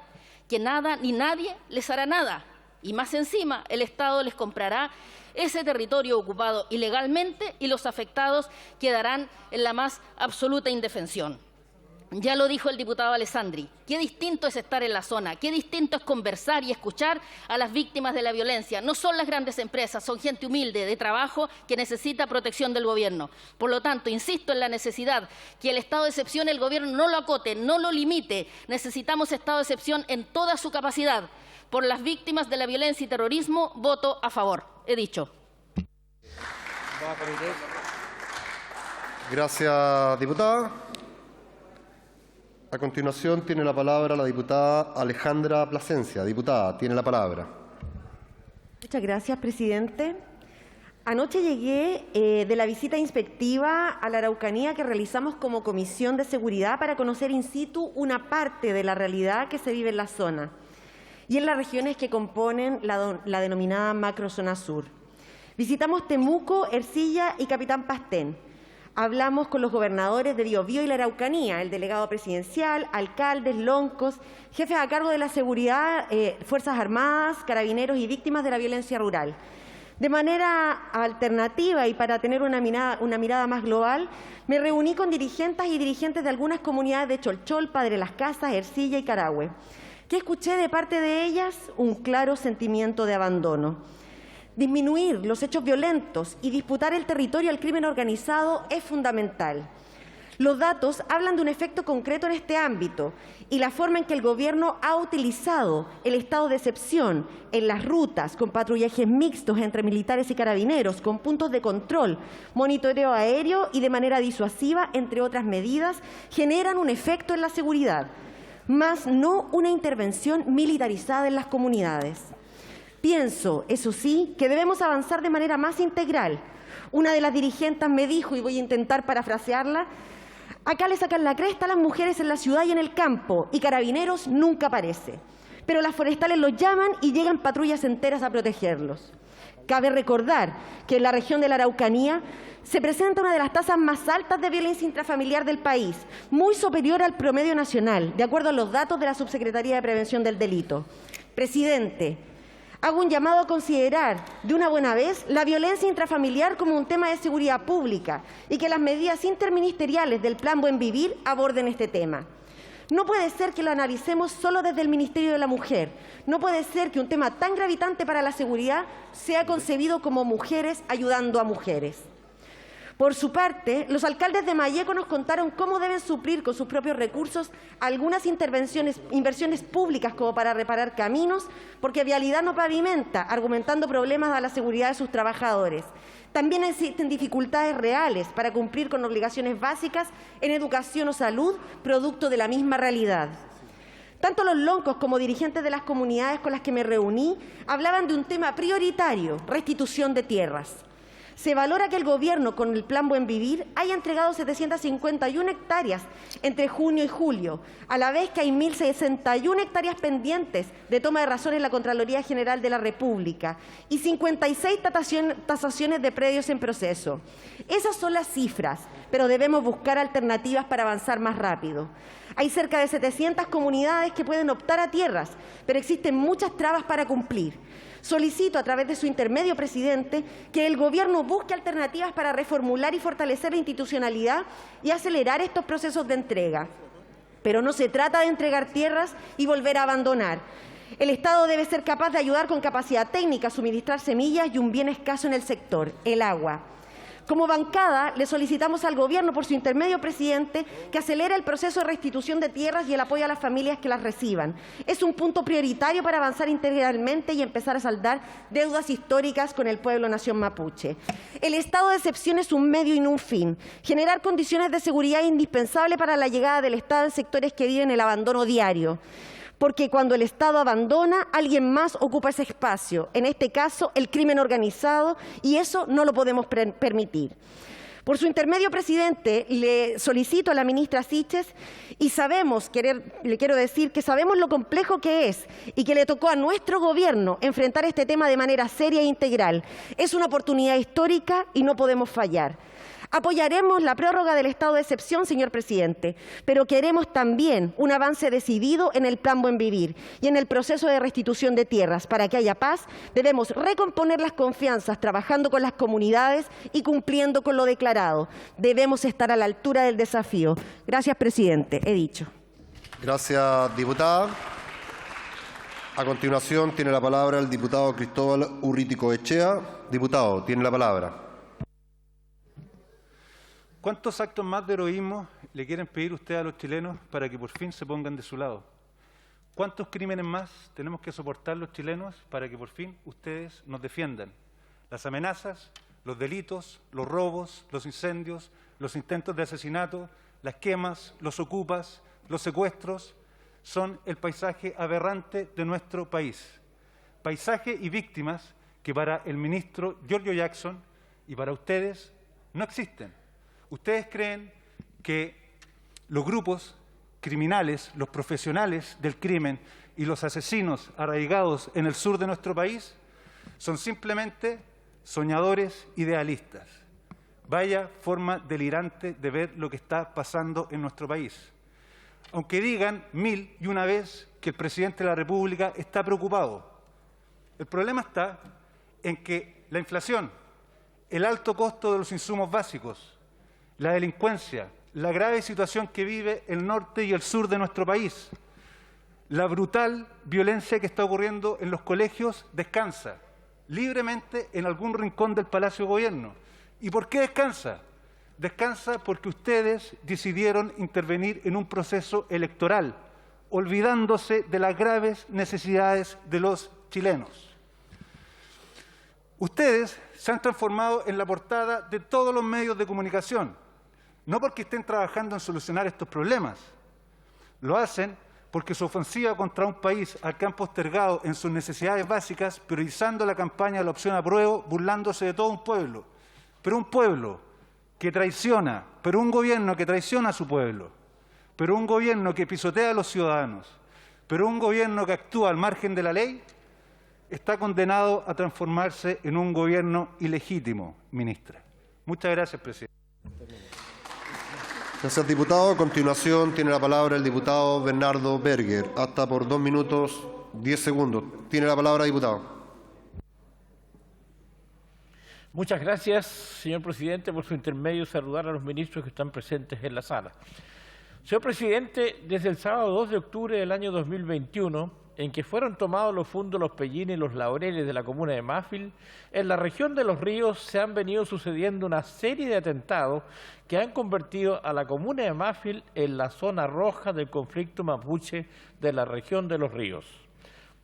que nada ni nadie les hará nada. Y más encima, el Estado les comprará ese territorio ocupado ilegalmente y los afectados quedarán en la más absoluta indefensión. Ya lo dijo el diputado Alessandri, qué distinto es estar en la zona, qué distinto es conversar y escuchar a las víctimas de la violencia. No son las grandes empresas, son gente humilde, de trabajo, que necesita protección del gobierno. Por lo tanto, insisto en la necesidad que el estado de excepción el gobierno no lo acote, no lo limite. Necesitamos estado de excepción en toda su capacidad. Por las víctimas de la violencia y terrorismo, voto a favor. He dicho. Gracias, diputada. A continuación tiene la palabra la diputada Alejandra Plasencia. Diputada, tiene la palabra. Muchas gracias, presidente. Anoche llegué de la visita inspectiva a la Araucanía que realizamos como Comisión de Seguridad para conocer in situ una parte de la realidad que se vive en la zona y en las regiones que componen la denominada macrozona sur. Visitamos Temuco, Ercilla y Capitán Pastén. Hablamos con los gobernadores de Biobío y la Araucanía, el delegado presidencial, alcaldes, loncos, jefes a cargo de la seguridad, Fuerzas Armadas, carabineros y víctimas de la violencia rural. De manera alternativa y para tener una mirada más global, me reuní con dirigentes y dirigentes de algunas comunidades de Cholchol, Padre Las Casas, Ercilla y Carahue, que escuché de parte de ellas un claro sentimiento de abandono. Disminuir los hechos violentos y disputar el territorio al crimen organizado es fundamental. Los datos hablan de un efecto concreto en este ámbito y la forma en que el Gobierno ha utilizado el estado de excepción en las rutas con patrullajes mixtos entre militares y carabineros, con puntos de control, monitoreo aéreo y de manera disuasiva, entre otras medidas, generan un efecto en la seguridad, más no una intervención militarizada en las comunidades. Pienso, eso sí, que debemos avanzar de manera más integral. Una de las dirigentes me dijo, y voy a intentar parafrasearla: acá le sacan la cresta a las mujeres en la ciudad y en el campo, y Carabineros nunca aparece. Pero las forestales los llaman y llegan patrullas enteras a protegerlos. Cabe recordar que en la región de la Araucanía se presenta una de las tasas más altas de violencia intrafamiliar del país, muy superior al promedio nacional, de acuerdo a los datos de la Subsecretaría de Prevención del Delito. Presidente, hago un llamado a considerar de una buena vez la violencia intrafamiliar como un tema de seguridad pública y que las medidas interministeriales del Plan Buen Vivir aborden este tema. No puede ser que lo analicemos solo desde el Ministerio de la Mujer. No puede ser que un tema tan gravitante para la seguridad sea concebido como mujeres ayudando a mujeres. Por su parte, los alcaldes de Malleco nos contaron cómo deben suplir con sus propios recursos algunas inversiones públicas como para reparar caminos, porque Vialidad no pavimenta, argumentando problemas a la seguridad de sus trabajadores. También existen dificultades reales para cumplir con obligaciones básicas en educación o salud, producto de la misma realidad. Tanto los loncos como dirigentes de las comunidades con las que me reuní hablaban de un tema prioritario: restitución de tierras. Se valora que el Gobierno, con el Plan Buen Vivir, haya entregado 751 hectáreas entre junio y julio, a la vez que hay 1.061 hectáreas pendientes de toma de razón en la Contraloría General de la República y 56 tasaciones de predios en proceso. Esas son las cifras, pero debemos buscar alternativas para avanzar más rápido. Hay cerca de 700 comunidades que pueden optar a tierras, pero existen muchas trabas para cumplir. Solicito, a través de su intermedio, presidente, que el Gobierno busque alternativas para reformular y fortalecer la institucionalidad y acelerar estos procesos de entrega. Pero no se trata de entregar tierras y volver a abandonar. El Estado debe ser capaz de ayudar con capacidad técnica a suministrar semillas y un bien escaso en el sector: el agua. Como bancada, le solicitamos al Gobierno, por su intermedio, presidente, que acelere el proceso de restitución de tierras y el apoyo a las familias que las reciban. Es un punto prioritario para avanzar integralmente y empezar a saldar deudas históricas con el pueblo nación mapuche. El estado de excepción es un medio y no un fin. Generar condiciones de seguridad es indispensable para la llegada del Estado en sectores que viven el abandono diario, porque cuando el Estado abandona, alguien más ocupa ese espacio, en este caso el crimen organizado, y eso no lo podemos permitir. Por su intermedio, presidente, le solicito a la ministra Siches, y le quiero decir que sabemos lo complejo que es y que le tocó a nuestro Gobierno enfrentar este tema de manera seria e integral. Es una oportunidad histórica y no podemos fallar. Apoyaremos la prórroga del estado de excepción, señor presidente, pero queremos también un avance decidido en el Plan Buen Vivir y en el proceso de restitución de tierras. Para que haya paz, debemos recomponer las confianzas, trabajando con las comunidades y cumpliendo con lo declarado. Debemos estar a la altura del desafío. Gracias, presidente. He dicho. Gracias, diputada. A continuación tiene la palabra el diputado Cristóbal Urriticoechea. Diputado, tiene la palabra. ¿Cuántos actos más de heroísmo le quieren pedir usted a los chilenos para que por fin se pongan de su lado? ¿Cuántos crímenes más tenemos que soportar los chilenos para que por fin ustedes nos defiendan? Las amenazas Los delitos, los robos, los incendios, los intentos de asesinato, las quemas, los ocupas, los secuestros, son el paisaje aberrante de nuestro país. Paisaje y víctimas que para el ministro Giorgio Jackson y para ustedes no existen. Ustedes creen que los grupos criminales, los profesionales del crimen y los asesinos arraigados en el sur de nuestro país son simplemente soñadores idealistas. Vaya forma delirante de ver lo que está pasando en nuestro país. Aunque digan 1001 vez que el presidente de la República está preocupado, el problema está en que la inflación, el alto costo de los insumos básicos, la delincuencia, la grave situación que vive el norte y el sur de nuestro país, la brutal violencia que está ocurriendo en los colegios descansa libremente en algún rincón del Palacio de Gobierno. ¿Y por qué descansa? Descansa porque ustedes decidieron intervenir en un proceso electoral, olvidándose de las graves necesidades de los chilenos. Ustedes se han transformado en la portada de todos los medios de comunicación, no porque estén trabajando en solucionar estos problemas. Lo hacen porque su ofensiva contra un país al que han postergado en sus necesidades básicas, priorizando la campaña de la opción apruebo, burlándose de todo un pueblo. Pero un pueblo que traiciona, pero un gobierno que traiciona a su pueblo, pero un gobierno que pisotea a los ciudadanos, pero un gobierno que actúa al margen de la ley, está condenado a transformarse en un gobierno ilegítimo, ministra. Muchas gracias, presidente. Gracias, diputado. A continuación tiene la palabra el diputado Bernardo Berger, hasta por 2 minutos 10 segundos. Tiene la palabra, diputado. Muchas gracias, señor presidente. Por su intermedio, saludar a los ministros que están presentes en la sala. Señor presidente, desde el sábado 2 de octubre del año 2021, en que fueron tomados los fundos Los Pellines y Los Laureles de la comuna de Mafil, en la región de Los Ríos se han venido sucediendo una serie de atentados que han convertido a la comuna de Mafil en la zona roja del conflicto mapuche de la región de Los Ríos.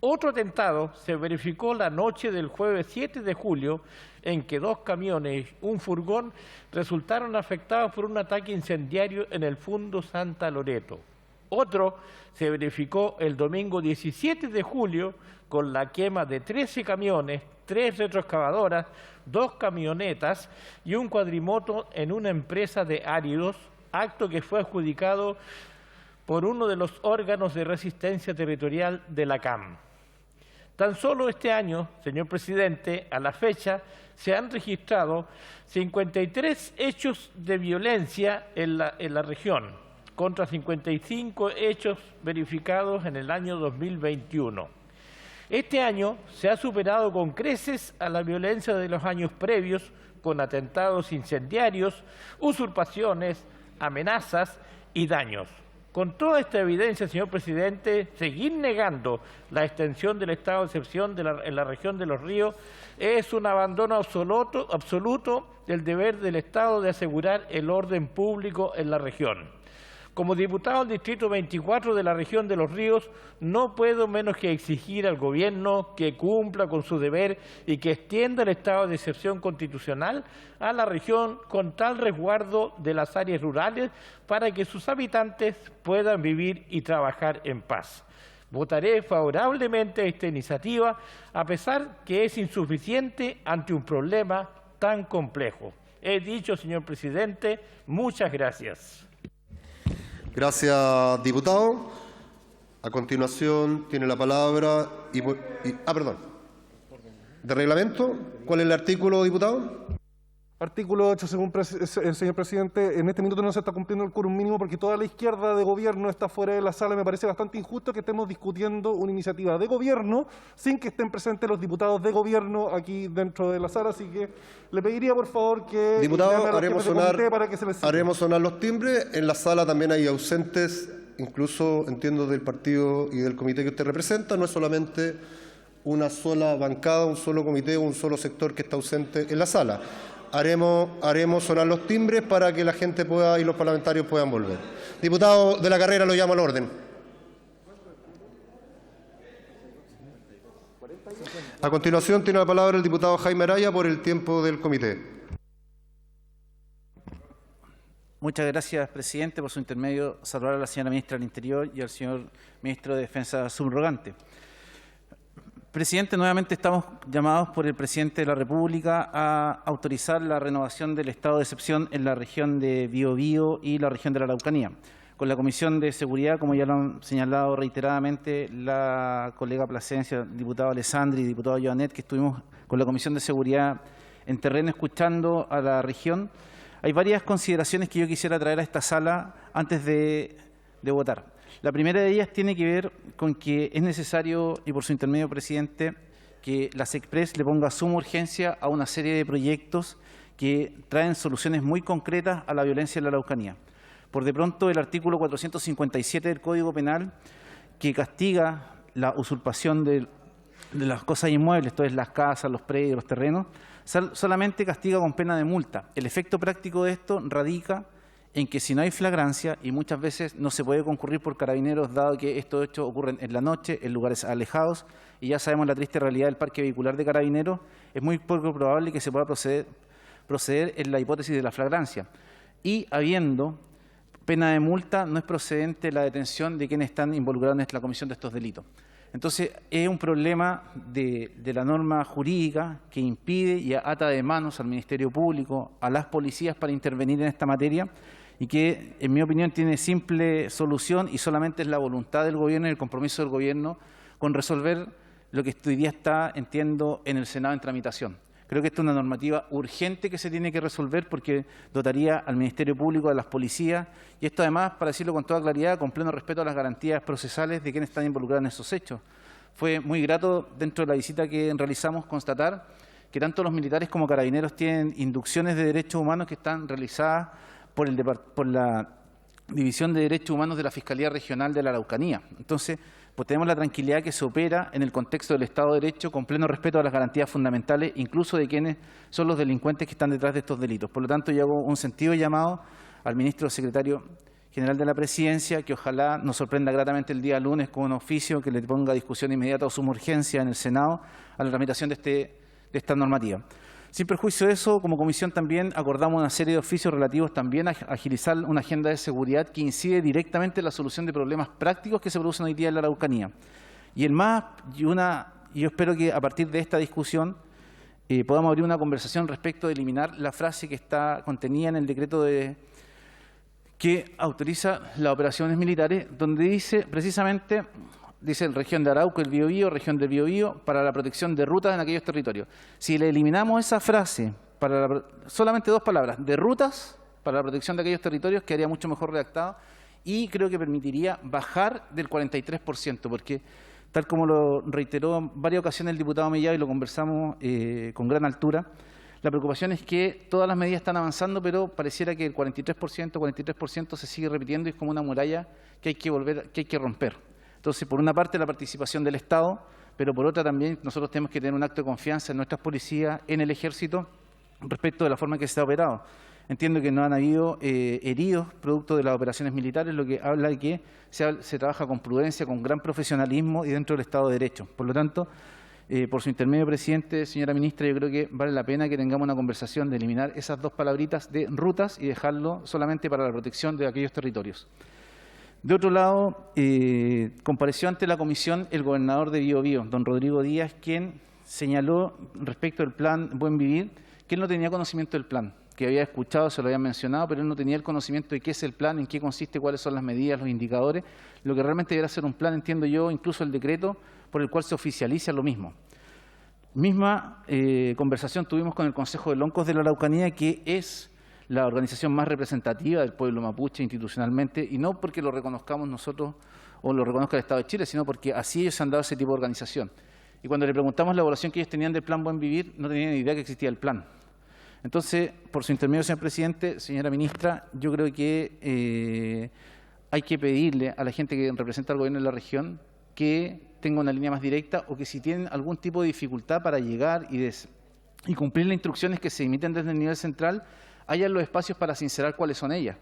Otro atentado se verificó la noche del jueves 7 de julio, en que 2 camiones y un furgón resultaron afectados por un ataque incendiario en el Fundo Santa Loreto. Otro se verificó el domingo 17 de julio con la quema de 13 camiones, 3 retroexcavadoras, 2 camionetas y un cuadrimoto en una empresa de áridos, acto que fue adjudicado por uno de los órganos de resistencia territorial de la CAM. Tan solo este año, señor presidente, a la fecha se han registrado 53 hechos de violencia en la región, contra 55 hechos verificados en el año 2021. Este año se ha superado con creces a la violencia de los años previos, con atentados incendiarios, usurpaciones, amenazas y daños. Con toda esta evidencia, señor presidente, seguir negando la extensión del estado de excepción en la región de Los Ríos es un abandono absoluto del deber del Estado de asegurar el orden público en la región. Como diputado del Distrito 24 de la región de Los Ríos, no puedo menos que exigir al Gobierno que cumpla con su deber y que extienda el estado de excepción constitucional a la región con tal resguardo de las áreas rurales para que sus habitantes puedan vivir y trabajar en paz. Votaré favorablemente a esta iniciativa, a pesar que es insuficiente ante un problema tan complejo. He dicho, señor presidente, muchas gracias. Gracias, diputado. A continuación tiene la palabra. Perdón. ¿De reglamento? ¿Cuál es el artículo, diputado? Artículo 8, según el señor presidente, en este minuto no se está cumpliendo el quórum mínimo porque toda la izquierda de gobierno está fuera de la sala. Me parece bastante injusto que estemos discutiendo una iniciativa de gobierno sin que estén presentes los diputados de gobierno aquí dentro de la sala. Así que le pediría, por favor, que... Diputado, haremos sonar los timbres. En la sala también hay ausentes, incluso entiendo del partido y del comité que usted representa. No es solamente una sola bancada, un solo comité o un solo sector que está ausente en la sala. Haremos sonar los timbres para que la gente pueda y los parlamentarios puedan volver. Diputado de la carrera, lo llamo al orden. A continuación tiene la palabra el diputado Jaime Araya por el tiempo del comité. Muchas gracias, presidente. Por su intermedio, saludar a la señora ministra del Interior y al señor ministro de Defensa subrogante. Presidente, nuevamente estamos llamados por el presidente de la República a autorizar la renovación del estado de excepción en la región de Biobío y la región de la Araucanía. Con la Comisión de Seguridad, como ya lo han señalado reiteradamente la colega Plasencia, el diputado Alessandri y el diputado Joanet, que estuvimos con la Comisión de Seguridad en terreno escuchando a la región, hay varias consideraciones que yo quisiera traer a esta sala antes de votar. La primera de ellas tiene que ver con que es necesario, y por su intermedio, presidente, que la SECPRES le ponga suma urgencia a una serie de proyectos que traen soluciones muy concretas a la violencia en la Araucanía. Por de pronto, el artículo 457 del Código Penal, que castiga la usurpación de las cosas inmuebles, esto es las casas, los predios, los terrenos, solamente castiga con pena de multa. El efecto práctico de esto radica en que si no hay flagrancia, y muchas veces no se puede concurrir por carabineros, dado que estos hechos ocurren en la noche, en lugares alejados, y ya sabemos la triste realidad del parque vehicular de carabineros, es muy poco probable que se pueda proceder en la hipótesis de la flagrancia. Y habiendo pena de multa, no es procedente la detención de quienes están involucrados en la comisión de estos delitos. Entonces, es un problema de la norma jurídica que impide y ata de manos al Ministerio Público, a las policías para intervenir en esta materia, y que, en mi opinión, tiene simple solución y solamente es la voluntad del Gobierno y el compromiso del Gobierno con resolver lo que hoy día está, entiendo, en el Senado en tramitación. Creo que esta es una normativa urgente que se tiene que resolver porque dotaría al Ministerio Público, a las policías, y esto además, para decirlo con toda claridad, con pleno respeto a las garantías procesales de quienes están involucrados en esos hechos. Fue muy grato, dentro de la visita que realizamos, constatar que tanto los militares como carabineros tienen inducciones de derechos humanos que están realizadas por la División de Derechos Humanos de la Fiscalía Regional de la Araucanía. Entonces, pues tenemos la tranquilidad que se opera en el contexto del Estado de Derecho con pleno respeto a las garantías fundamentales, incluso de quienes son los delincuentes que están detrás de estos delitos. Por lo tanto, yo hago un sentido llamado al ministro secretario general de la Presidencia, que ojalá nos sorprenda gratamente el día lunes con un oficio que le ponga a discusión inmediata o suma urgencia en el Senado a la tramitación de esta normativa. Sin perjuicio de eso, como comisión también acordamos una serie de oficios relativos también a agilizar una agenda de seguridad que incide directamente en la solución de problemas prácticos que se producen hoy día en la Araucanía. Y yo espero que a partir de esta discusión podamos abrir una conversación respecto de eliminar la frase que está contenida en el decreto que autoriza las operaciones militares, donde dice precisamente, dice región de Arauco, el Biobío, región del Biobío, para la protección de rutas en aquellos territorios. Si le eliminamos esa frase, solamente dos palabras, de rutas, para la protección de aquellos territorios, quedaría mucho mejor redactado y creo que permitiría bajar del 43%, porque tal como lo reiteró en varias ocasiones el diputado Mellado y lo conversamos con gran altura, la preocupación es que todas las medidas están avanzando, pero pareciera que el 43% se sigue repitiendo y es como una muralla que hay que romper. Entonces, por una parte, la participación del Estado, pero por otra también nosotros tenemos que tener un acto de confianza en nuestras policías, en el Ejército, respecto de la forma en que se ha operado. Entiendo que no han habido heridos producto de las operaciones militares, lo que habla de que se trabaja con prudencia, con gran profesionalismo y dentro del Estado de Derecho. Por lo tanto, por su intermedio, presidente, señora ministra, yo creo que vale la pena que tengamos una conversación de eliminar esas dos palabritas de rutas y dejarlo solamente para la protección de aquellos territorios. De otro lado, compareció ante la comisión el gobernador de Biobío, don Rodrigo Díaz, quien señaló respecto del plan Buen Vivir que él no tenía conocimiento del plan, que había escuchado, se lo había mencionado, pero él no tenía el conocimiento de qué es el plan, en qué consiste, cuáles son las medidas, los indicadores, lo que realmente debería ser un plan, entiendo yo, incluso el decreto por el cual se oficializa lo mismo. Misma conversación tuvimos con el Consejo de Loncos de la Araucanía, que es la organización más representativa del pueblo mapuche institucionalmente, y no porque lo reconozcamos nosotros o lo reconozca el Estado de Chile, sino porque así ellos se han dado ese tipo de organización. Y cuando le preguntamos la evaluación que ellos tenían del plan Buen Vivir, no tenían ni idea que existía el plan. Entonces, por su intermedio, señor presidente, señora ministra, yo creo que hay que pedirle a la gente que representa al gobierno de la región que tenga una línea más directa o que si tienen algún tipo de dificultad para llegar y cumplir las instrucciones que se emiten desde el nivel central, hayan los espacios para sincerar cuáles son ellas.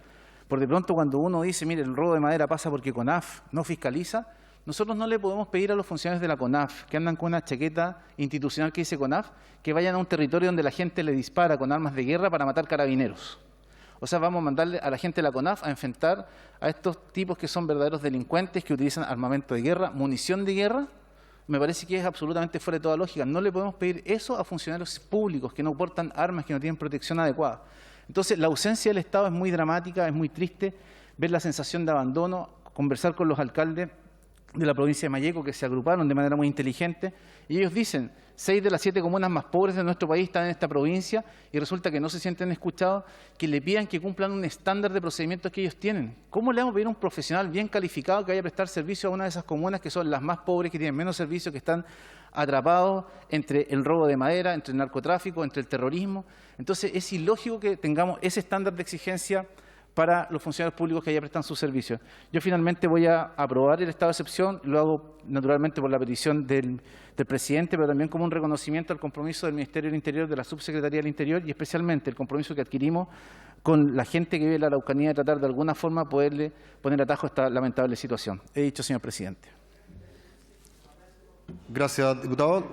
Por de pronto, cuando uno dice, mire, el robo de madera pasa porque CONAF no fiscaliza, Nosotros no le podemos pedir a los funcionarios de la CONAF, que andan con una chaqueta institucional que dice CONAF, que vayan a un territorio donde la gente le dispara con armas de guerra para matar carabineros. O sea, vamos a mandarle a la gente de la CONAF a enfrentar a estos tipos que son verdaderos delincuentes, que utilizan armamento de guerra, munición de guerra. Me parece que es absolutamente fuera de toda lógica. No le podemos pedir eso a funcionarios públicos que no portan armas, que no tienen protección adecuada. Entonces, la ausencia del Estado es muy dramática, es muy triste, ver la sensación de abandono, conversar con los alcaldes de la provincia de Malleco, que se agruparon de manera muy inteligente, y ellos dicen, 6 de las 7 comunas más pobres de nuestro país están en esta provincia, y resulta que no se sienten escuchados, que le pidan que cumplan un estándar de procedimientos que ellos tienen. ¿Cómo le vamos a pedir a un profesional bien calificado que vaya a prestar servicio a una de esas comunas que son las más pobres, que tienen menos servicios, que están atrapados entre el robo de madera, entre el narcotráfico, entre el terrorismo? Entonces es ilógico que tengamos ese estándar de exigencia para los funcionarios públicos que allá prestan sus servicios. Yo finalmente voy a aprobar el estado de excepción, lo hago naturalmente por la petición del presidente, pero también como un reconocimiento al compromiso del Ministerio del Interior, de la Subsecretaría del Interior, y especialmente el compromiso que adquirimos con la gente que vive en la Araucanía de tratar de alguna forma poderle poner atajo a esta lamentable situación. He dicho, señor presidente. Gracias, diputado.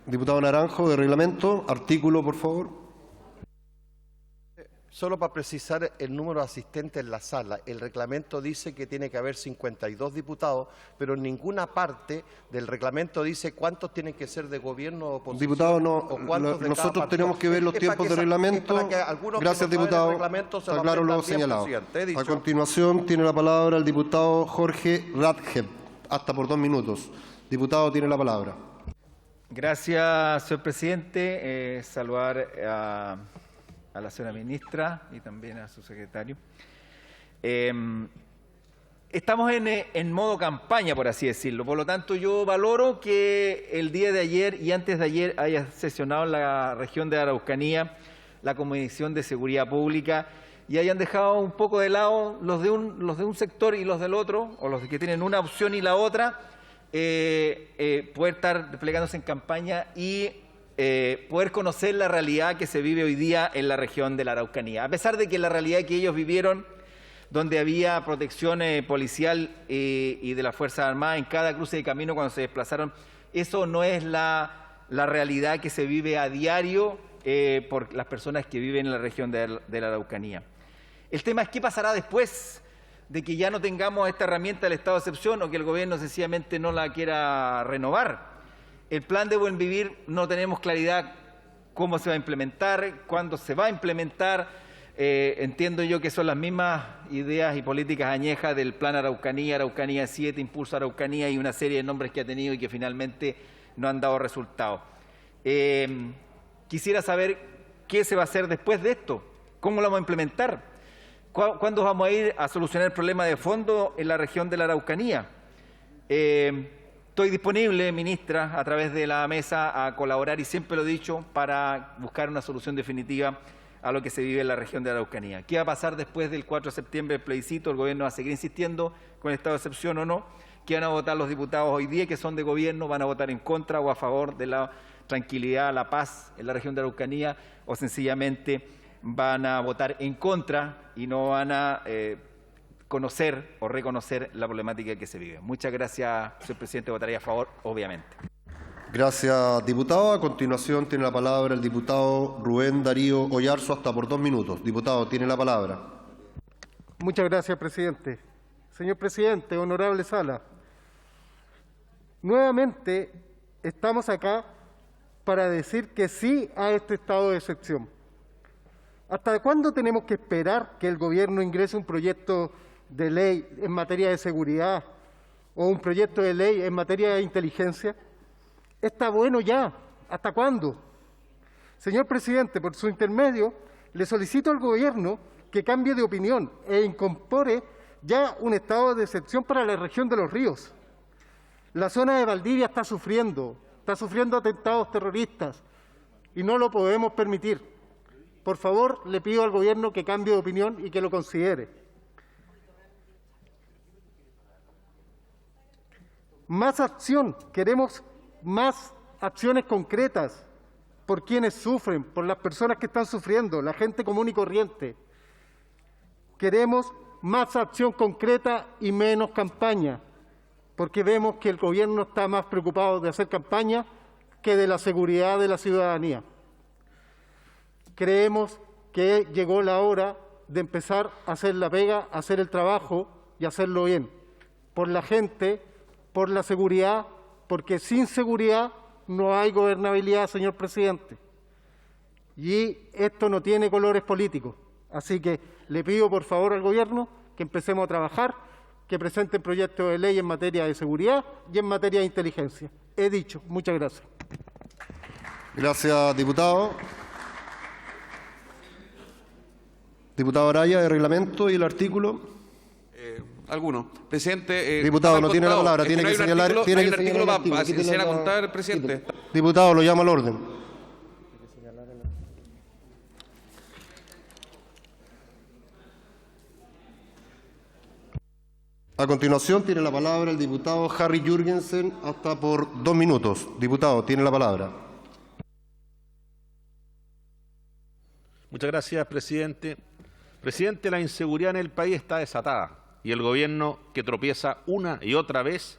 Diputado Naranjo, de reglamento. Artículo, por favor. Solo para precisar el número de asistentes en la sala, el reglamento dice que tiene que haber 52 diputados, pero en ninguna parte del reglamento dice cuántos tienen que ser de gobierno o oposición. Diputado, nosotros tenemos que ver los tiempos de reglamento. Gracias, diputado. Está claro lo señalado. A continuación, tiene la palabra el diputado Jorge Radgeb, hasta por 2 minutos. Diputado, tiene la palabra. Gracias, señor presidente. Saludar a la señora ministra y también a su secretario. Estamos en modo campaña, por así decirlo. Por lo tanto, yo valoro que el día de ayer y antes de ayer haya sesionado en la región de Araucanía la Comisión de Seguridad Pública y hayan dejado un poco de lado los de un sector y los del otro, o los que tienen una opción y la otra, poder estar desplegándose en campaña y poder conocer la realidad que se vive hoy día en la región de la Araucanía. A pesar de que la realidad que ellos vivieron, donde había protección policial y de las Fuerzas Armadas en cada cruce de camino cuando se desplazaron, eso no es la realidad que se vive a diario por las personas que viven en la región de la Araucanía. El tema es qué pasará después de que ya no tengamos esta herramienta del estado de excepción o que el gobierno sencillamente no la quiera renovar. El plan de buen vivir no tenemos claridad cómo se va a implementar, cuándo se va a implementar. Entiendo yo que son las mismas ideas y políticas añejas del plan Araucanía, Araucanía 7, Impulso Araucanía y una serie de nombres que ha tenido y que finalmente no han dado resultados. Quisiera saber qué se va a hacer después de esto, cómo lo vamos a implementar, cuándo vamos a ir a solucionar el problema de fondo en la región de la Araucanía. Estoy disponible, ministra, a través de la mesa a colaborar, y siempre lo he dicho, para buscar una solución definitiva a lo que se vive en la región de la Araucanía. ¿Qué va a pasar después del 4 de septiembre del plebiscito? ¿El gobierno va a seguir insistiendo con el estado de excepción o no? ¿Qué van a votar los diputados hoy día que son de gobierno? ¿Van a votar en contra o a favor de la tranquilidad, la paz en la región de la Araucanía? ¿O sencillamente van a votar en contra y no van a conocer o reconocer la problemática que se vive? Muchas gracias, señor presidente. Votaría a favor, obviamente. Gracias, diputado. A continuación tiene la palabra el diputado Rubén Darío Oyarzo, hasta por 2 minutos. Diputado, tiene la palabra. Muchas gracias, presidente. Señor presidente, honorable sala, nuevamente estamos acá para decir que sí a este estado de excepción. ¿Hasta cuándo tenemos que esperar que el gobierno ingrese un proyecto de ley en materia de seguridad o un proyecto de ley en materia de inteligencia? Está bueno ya. ¿Hasta cuándo? Señor presidente, por su intermedio, le solicito al gobierno que cambie de opinión e incorpore ya un estado de excepción para la región de los ríos. La zona de Valdivia está sufriendo atentados terroristas y no lo podemos permitir. Por favor, le pido al gobierno que cambie de opinión y que lo considere. Más acción, queremos más acciones concretas por quienes sufren, por las personas que están sufriendo, la gente común y corriente. Queremos más acción concreta y menos campaña. porque vemos que el gobierno está más preocupado de hacer campaña que de la seguridad de la ciudadanía. Creemos que llegó la hora de empezar a hacer la pega, a hacer el trabajo y hacerlo bien, por la gente, por la seguridad, porque sin seguridad no hay gobernabilidad, señor presidente. Y esto no tiene colores políticos. Así que le pido por favor al gobierno que empecemos a trabajar, que presenten proyectos de ley en materia de seguridad y en materia de inteligencia. He dicho. Muchas gracias. Gracias, diputado. Diputado Araya, de reglamento y el artículo. Algunos. Presidente. Diputado, no tiene la palabra. Tiene que señalar. Tiene que señalar el artículo. Si quisiera contar, presidente. Diputado, lo llamo al orden. A continuación, tiene la palabra el diputado Harry Jürgensen, hasta por 2 minutos. Diputado, tiene la palabra. Muchas gracias, presidente. Presidente, la inseguridad en el país está desatada y el gobierno, que tropieza una y otra vez,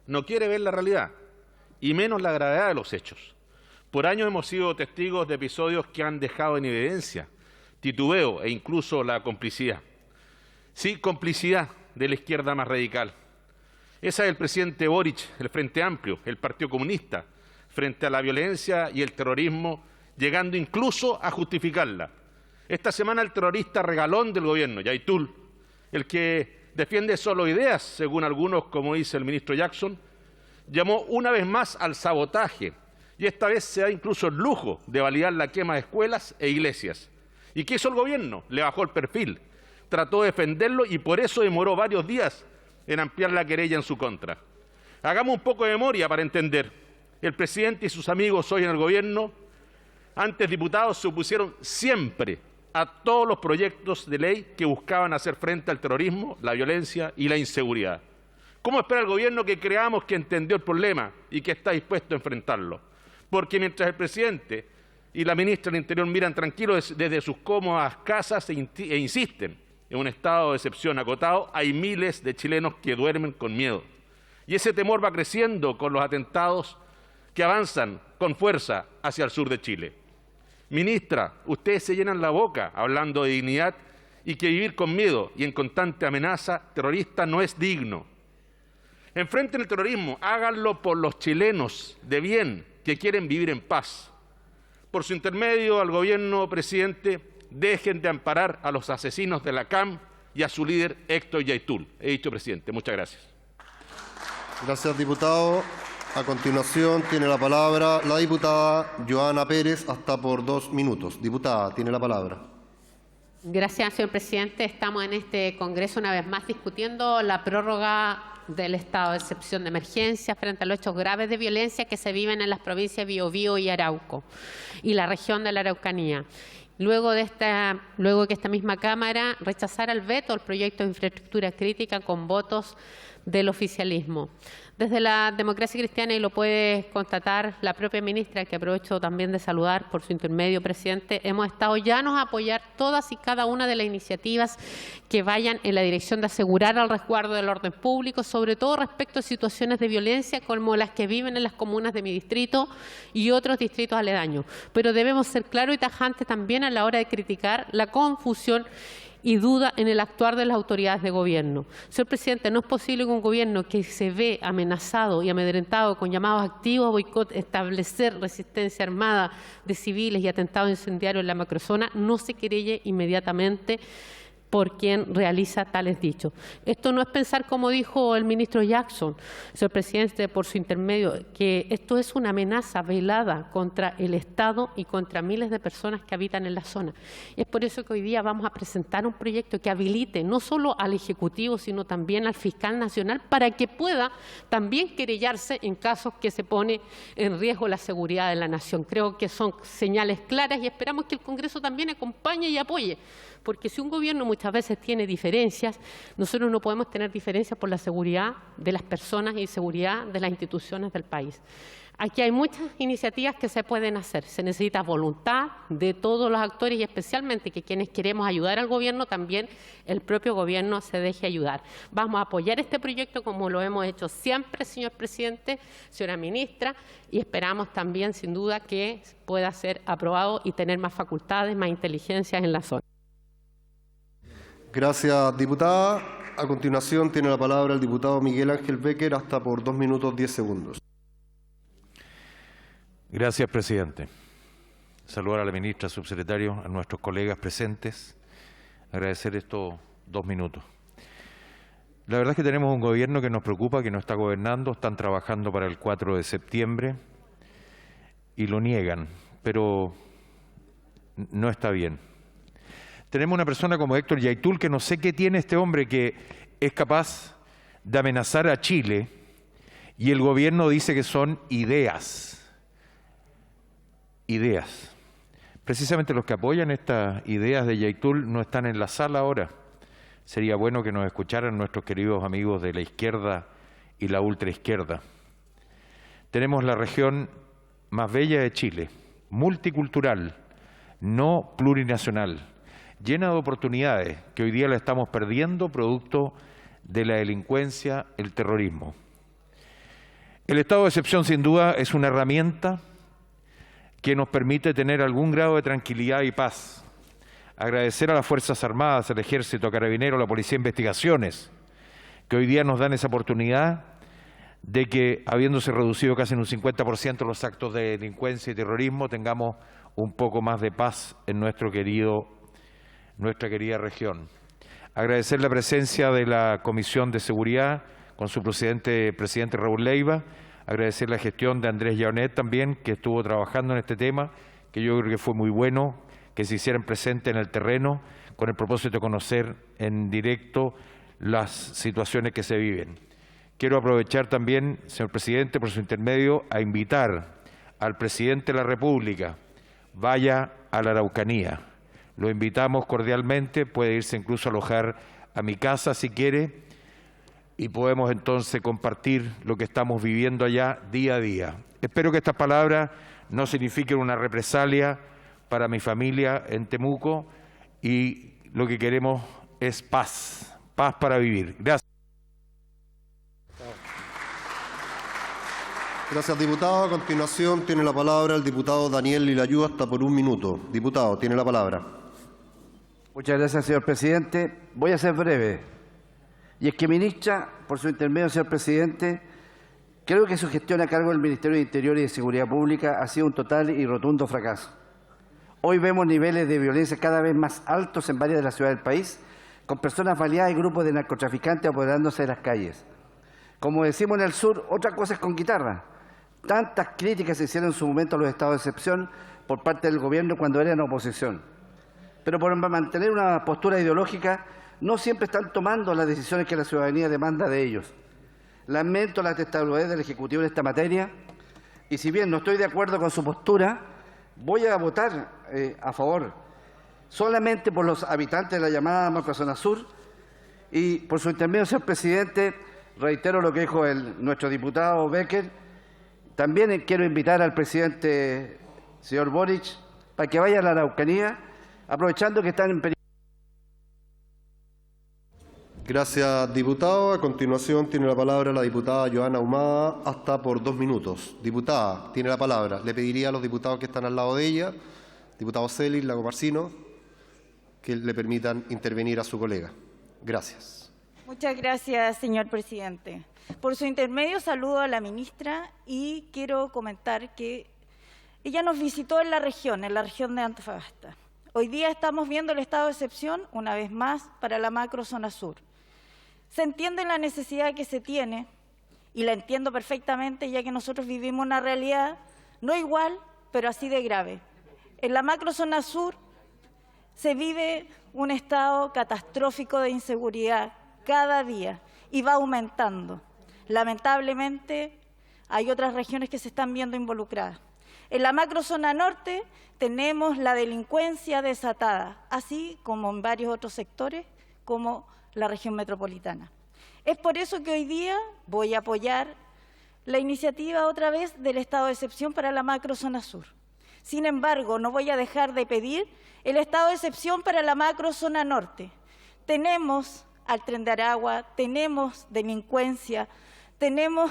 no quiere ver la realidad y menos la gravedad de los hechos. Por años hemos sido testigos de episodios que han dejado en evidencia titubeo e incluso la complicidad. Sí, complicidad de la izquierda más radical. Esa es el presidente Boric, el Frente Amplio, el Partido Comunista, frente a la violencia y el terrorismo, llegando incluso a justificarla. Esta semana el terrorista regalón del gobierno, Yaitul, el que defiende solo ideas, según algunos, como dice el ministro Jackson, llamó una vez más al sabotaje y esta vez se da incluso el lujo de validar la quema de escuelas e iglesias. ¿Y qué hizo el gobierno? Le bajó el perfil, trató de defenderlo y por eso demoró varios días en ampliar la querella en su contra. Hagamos un poco de memoria para entender. El presidente y sus amigos hoy en el gobierno, antes diputados, se opusieron siempre a todos los proyectos de ley que buscaban hacer frente al terrorismo, la violencia y la inseguridad. ¿Cómo espera el gobierno que creamos que entendió el problema y que está dispuesto a enfrentarlo? Porque mientras el presidente y la ministra del Interior miran tranquilos desde sus cómodas casas e insisten en un estado de excepción acotado, hay miles de chilenos que duermen con miedo. Y ese temor va creciendo con los atentados que avanzan con fuerza hacia el sur de Chile. Ministra, ustedes se llenan la boca hablando de dignidad y que vivir con miedo y en constante amenaza terrorista no es digno. Enfrenten el terrorismo, háganlo por los chilenos de bien que quieren vivir en paz. Por su intermedio al gobierno, presidente, dejen de amparar a los asesinos de la CAM y a su líder Héctor Yaitul. He dicho, presidente. Muchas gracias. Gracias, diputado. A continuación, tiene la palabra la diputada Joana Pérez, hasta por 2 minutos. Diputada, tiene la palabra. Gracias, señor presidente. Estamos en este Congreso una vez más discutiendo la prórroga del estado de excepción de emergencia frente a los hechos graves de violencia que se viven en las provincias de Biobío y Arauco y la región de la Araucanía. Luego que esta misma Cámara rechazara el veto al proyecto de infraestructura crítica con votos del oficialismo. Desde la Democracia Cristiana, y lo puede constatar la propia ministra, que aprovecho también de saludar por su intermedio, presidente, hemos estado llanos a apoyar todas y cada una de las iniciativas que vayan en la dirección de asegurar el resguardo del orden público, sobre todo respecto a situaciones de violencia como las que viven en las comunas de mi distrito y otros distritos aledaños. Pero debemos ser claros y tajantes también a la hora de criticar la confusión y duda en el actuar de las autoridades de gobierno. Señor presidente, no es posible que un gobierno que se ve amenazado y amedrentado con llamados activos a boicot, establecer resistencia armada de civiles y atentados incendiarios en la macrozona, no se querelle inmediatamente por quien realiza tales dichos. Esto no es pensar, como dijo el ministro Jackson, señor presidente, por su intermedio, que esto es una amenaza velada contra el Estado y contra miles de personas que habitan en la zona. Es por eso que hoy día vamos a presentar un proyecto que habilite no solo al Ejecutivo, sino también al Fiscal Nacional para que pueda también querellarse en casos que se pone en riesgo la seguridad de la nación. Creo que son señales claras y esperamos que el Congreso también acompañe y apoye, porque si un gobierno muchas veces tiene diferencias, nosotros no podemos tener diferencias por la seguridad de las personas y seguridad de las instituciones del país. Aquí hay muchas iniciativas que se pueden hacer. Se necesita voluntad de todos los actores y especialmente que quienes queremos ayudar al gobierno, también el propio gobierno se deje ayudar. Vamos a apoyar este proyecto como lo hemos hecho siempre, señor presidente, señora ministra, y esperamos también, sin duda, que pueda ser aprobado y tener más facultades, más inteligencias en la zona. Gracias, diputada. A continuación tiene la palabra el diputado Miguel Ángel Becker, hasta por 2 minutos 10 segundos. Gracias, presidente. Saludar a la ministra, subsecretario, a nuestros colegas presentes. Agradecer estos 2 minutos. La verdad es que tenemos un gobierno que nos preocupa, que no está gobernando, están trabajando para el 4 de septiembre y lo niegan, pero no está bien. Tenemos una persona como Héctor Yaitul, que no sé qué tiene este hombre, que es capaz de amenazar a Chile y el gobierno dice que son ideas. Ideas. Precisamente los que apoyan estas ideas de Yaitul no están en la sala ahora. Sería bueno que nos escucharan nuestros queridos amigos de la izquierda y la ultraizquierda. Tenemos la región más bella de Chile, multicultural, no plurinacional, llena de oportunidades que hoy día la estamos perdiendo producto de la delincuencia, el terrorismo. El estado de excepción, sin duda, es una herramienta que nos permite tener algún grado de tranquilidad y paz. Agradecer a las Fuerzas Armadas, al Ejército, a Carabineros, a la Policía de Investigaciones, que hoy día nos dan esa oportunidad de que, habiéndose reducido casi en un 50% los actos de delincuencia y terrorismo, tengamos un poco más de paz en nuestra querida región. Agradecer la presencia de la Comisión de Seguridad con su presidente Raúl Leiva. Agradecer la gestión de Andrés Llaonet también, que estuvo trabajando en este tema, que yo creo que fue muy bueno que se hicieran presentes en el terreno con el propósito de conocer en directo las situaciones que se viven. Quiero aprovechar también, señor presidente, por su intermedio, a invitar al presidente de la República, vaya a la Araucanía. Lo invitamos cordialmente, puede irse incluso a alojar a mi casa si quiere, y podemos entonces compartir lo que estamos viviendo allá día a día. Espero que estas palabras no signifiquen una represalia para mi familia en Temuco y lo que queremos es paz, paz para vivir. Gracias. Gracias, diputado. A continuación tiene la palabra el diputado Daniel Lilayú, hasta por 1 minuto. Diputado, tiene la palabra. Muchas gracias, señor presidente. Voy a ser breve. Y es que, ministra, por su intermedio, señor presidente, creo que su gestión a cargo del Ministerio de Interior y de Seguridad Pública ha sido un total y rotundo fracaso. Hoy vemos niveles de violencia cada vez más altos en varias de las ciudades del país, con personas baleadas y grupos de narcotraficantes apoderándose de las calles. Como decimos en el sur, otra cosa es con guitarra. Tantas críticas se hicieron en su momento a los estados de excepción por parte del gobierno cuando eran oposición. Pero por mantener una postura ideológica, no siempre están tomando las decisiones que la ciudadanía demanda de ellos. Lamento la testarudez del Ejecutivo en esta materia y si bien no estoy de acuerdo con su postura, voy a votar a favor solamente por los habitantes de la llamada Macrozona Sur y por su intermedio, señor presidente, reitero lo que dijo nuestro diputado Becker. También quiero invitar al presidente, señor Boric, para que vaya a la Araucanía, aprovechando que están en peligro. Gracias, diputado. A continuación tiene la palabra la diputada Joana Ahumada, hasta por 2 minutos. Diputada, tiene la palabra. Le pediría a los diputados que están al lado de ella, diputado Celis, Lago Marcino, que le permitan intervenir a su colega. Gracias. Muchas gracias, señor presidente. Por su intermedio saludo a la ministra y quiero comentar que ella nos visitó en la región de Antofagasta. Hoy día estamos viendo el estado de excepción, una vez más, para la macrozona sur. Se entiende la necesidad que se tiene, y la entiendo perfectamente, ya que nosotros vivimos una realidad no igual, pero así de grave. En la macrozona sur se vive un estado catastrófico de inseguridad cada día y va aumentando. Lamentablemente, hay otras regiones que se están viendo involucradas. En la macrozona norte tenemos la delincuencia desatada, así como en varios otros sectores, como la región metropolitana. Es por eso que hoy día voy a apoyar la iniciativa otra vez del estado de excepción para la macrozona sur. Sin embargo, no voy a dejar de pedir el estado de excepción para la macrozona norte. Tenemos al Tren de Aragua, tenemos delincuencia, tenemos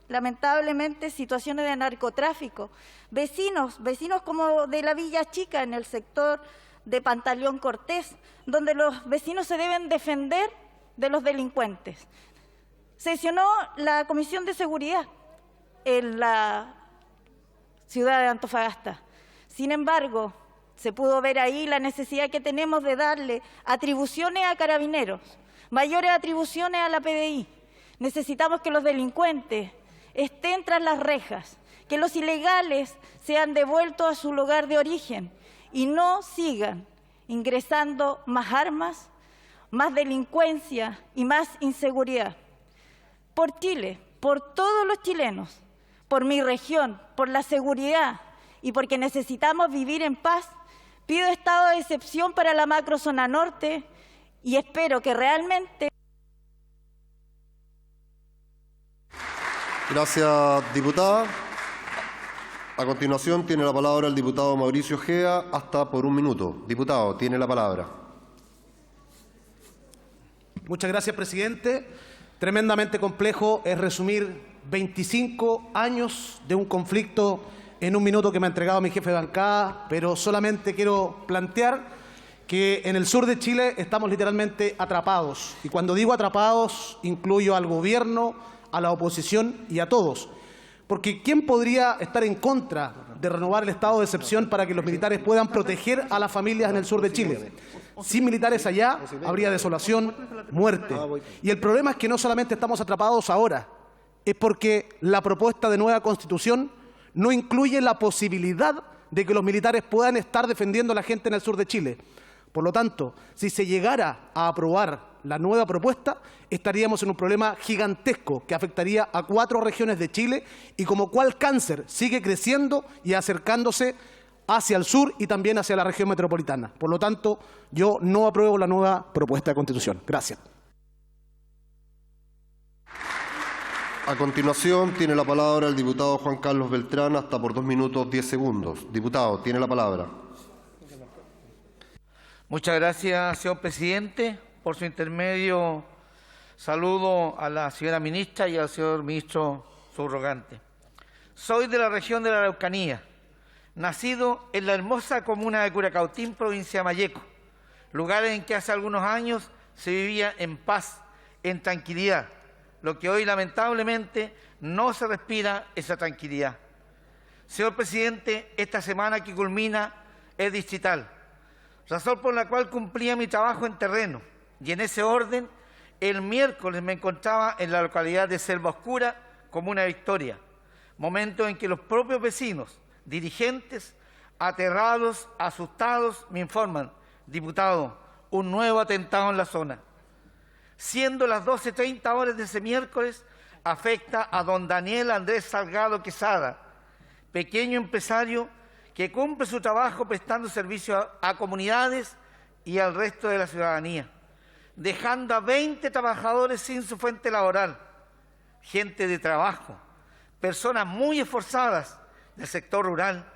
lamentablemente situaciones de narcotráfico, vecinos como de la Villa Chica en el sector de Pantaleón Cortés, donde los vecinos se deben defender de los delincuentes. Sesionó la Comisión de Seguridad en la ciudad de Antofagasta. Sin embargo, se pudo ver ahí la necesidad que tenemos de darle atribuciones a Carabineros, mayores atribuciones a la PDI. Necesitamos que los delincuentes estén tras las rejas, que los ilegales sean devueltos a su lugar de origen y no sigan ingresando más armas, más delincuencia y más inseguridad. Por Chile, por todos los chilenos, por mi región, por la seguridad y porque necesitamos vivir en paz, pido estado de excepción para la macrozona norte y espero que realmente... Gracias, diputada. A continuación tiene la palabra el diputado Mauricio Ojeda, hasta por 1 minuto. Diputado, tiene la palabra. Muchas gracias, presidente. Tremendamente complejo es resumir 25 años de un conflicto en 1 minuto que me ha entregado mi jefe de bancada, pero solamente quiero plantear que en el sur de Chile estamos literalmente atrapados. Y cuando digo atrapados, incluyo al gobierno, a la oposición y a todos. Porque ¿quién podría estar en contra de renovar el estado de excepción para que los militares puedan proteger a las familias en el sur de Chile? Sin militares allá habría desolación, muerte. Y el problema es que no solamente estamos atrapados ahora, es porque la propuesta de nueva Constitución no incluye la posibilidad de que los militares puedan estar defendiendo a la gente en el sur de Chile. Por lo tanto, si se llegara a aprobar la nueva propuesta, estaríamos en un problema gigantesco que afectaría a 4 regiones de Chile y como cual cáncer sigue creciendo y acercándose hacia el sur y también hacia la región metropolitana. Por lo tanto, yo no apruebo la nueva propuesta de Constitución. Gracias. A continuación tiene la palabra el diputado Juan Carlos Beltrán, hasta por 2 minutos 10 segundos. Diputado, tiene la palabra. Muchas gracias, señor presidente. Por su intermedio, saludo a la señora ministra y al señor ministro subrogante. Soy de la región de la Araucanía, nacido en la hermosa comuna de Curacautín, provincia de Malleco, lugar en que hace algunos años se vivía en paz, en tranquilidad, lo que hoy lamentablemente no se respira esa tranquilidad. Señor presidente, esta semana que culmina es distrital, razón por la cual cumplía mi trabajo en terreno. Y en ese orden, el miércoles me encontraba en la localidad de Selva Oscura, comuna de Victoria, momento en que los propios vecinos, dirigentes, aterrados, asustados, me informan: diputado, un nuevo atentado en la zona. Siendo las 12:30 horas de ese miércoles, afecta a don Daniel Andrés Salgado Quesada, pequeño empresario que cumple su trabajo prestando servicio a comunidades y al resto de la ciudadanía, dejando a 20 trabajadores sin su fuente laboral, gente de trabajo, personas muy esforzadas del sector rural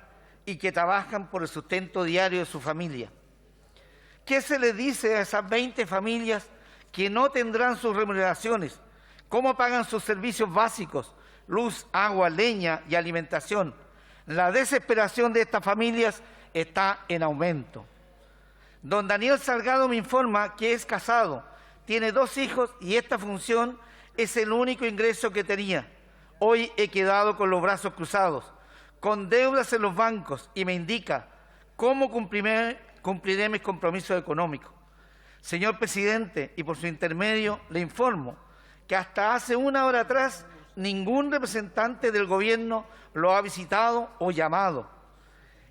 y que trabajan por el sustento diario de su familia. ¿Qué se les dice a esas 20 familias que no tendrán sus remuneraciones? ¿Cómo pagan sus servicios básicos, luz, agua, leña y alimentación? La desesperación de estas familias está en aumento. Don Daniel Salgado me informa que es casado, tiene 2 hijos y esta función es el único ingreso que tenía. Hoy he quedado con los brazos cruzados, con deudas en los bancos y me indica cómo cumpliré mis compromisos económicos. Señor presidente, y por su intermedio le informo que hasta hace 1 hora atrás ningún representante del gobierno lo ha visitado o llamado.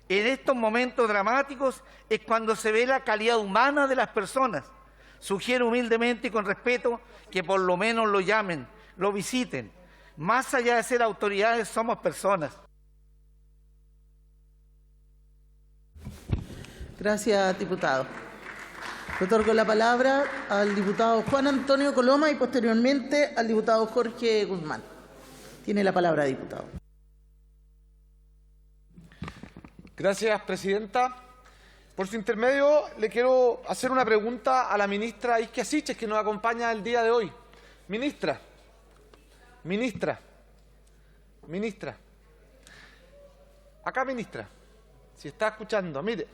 En estos momentos dramáticos es cuando se ve la calidad humana de las personas. Sugiero humildemente y con respeto que por lo menos lo llamen, lo visiten. Más allá de ser autoridades, somos personas. Gracias, diputado. Le otorgo la palabra al diputado Juan Antonio Coloma y posteriormente al diputado Jorge Guzmán. Tiene la palabra, diputado. Gracias, presidenta. Por su intermedio, le quiero hacer una pregunta a la ministra Isquia Siches, que nos acompaña el día de hoy. Ministra, acá, ministra, si está escuchando, mire,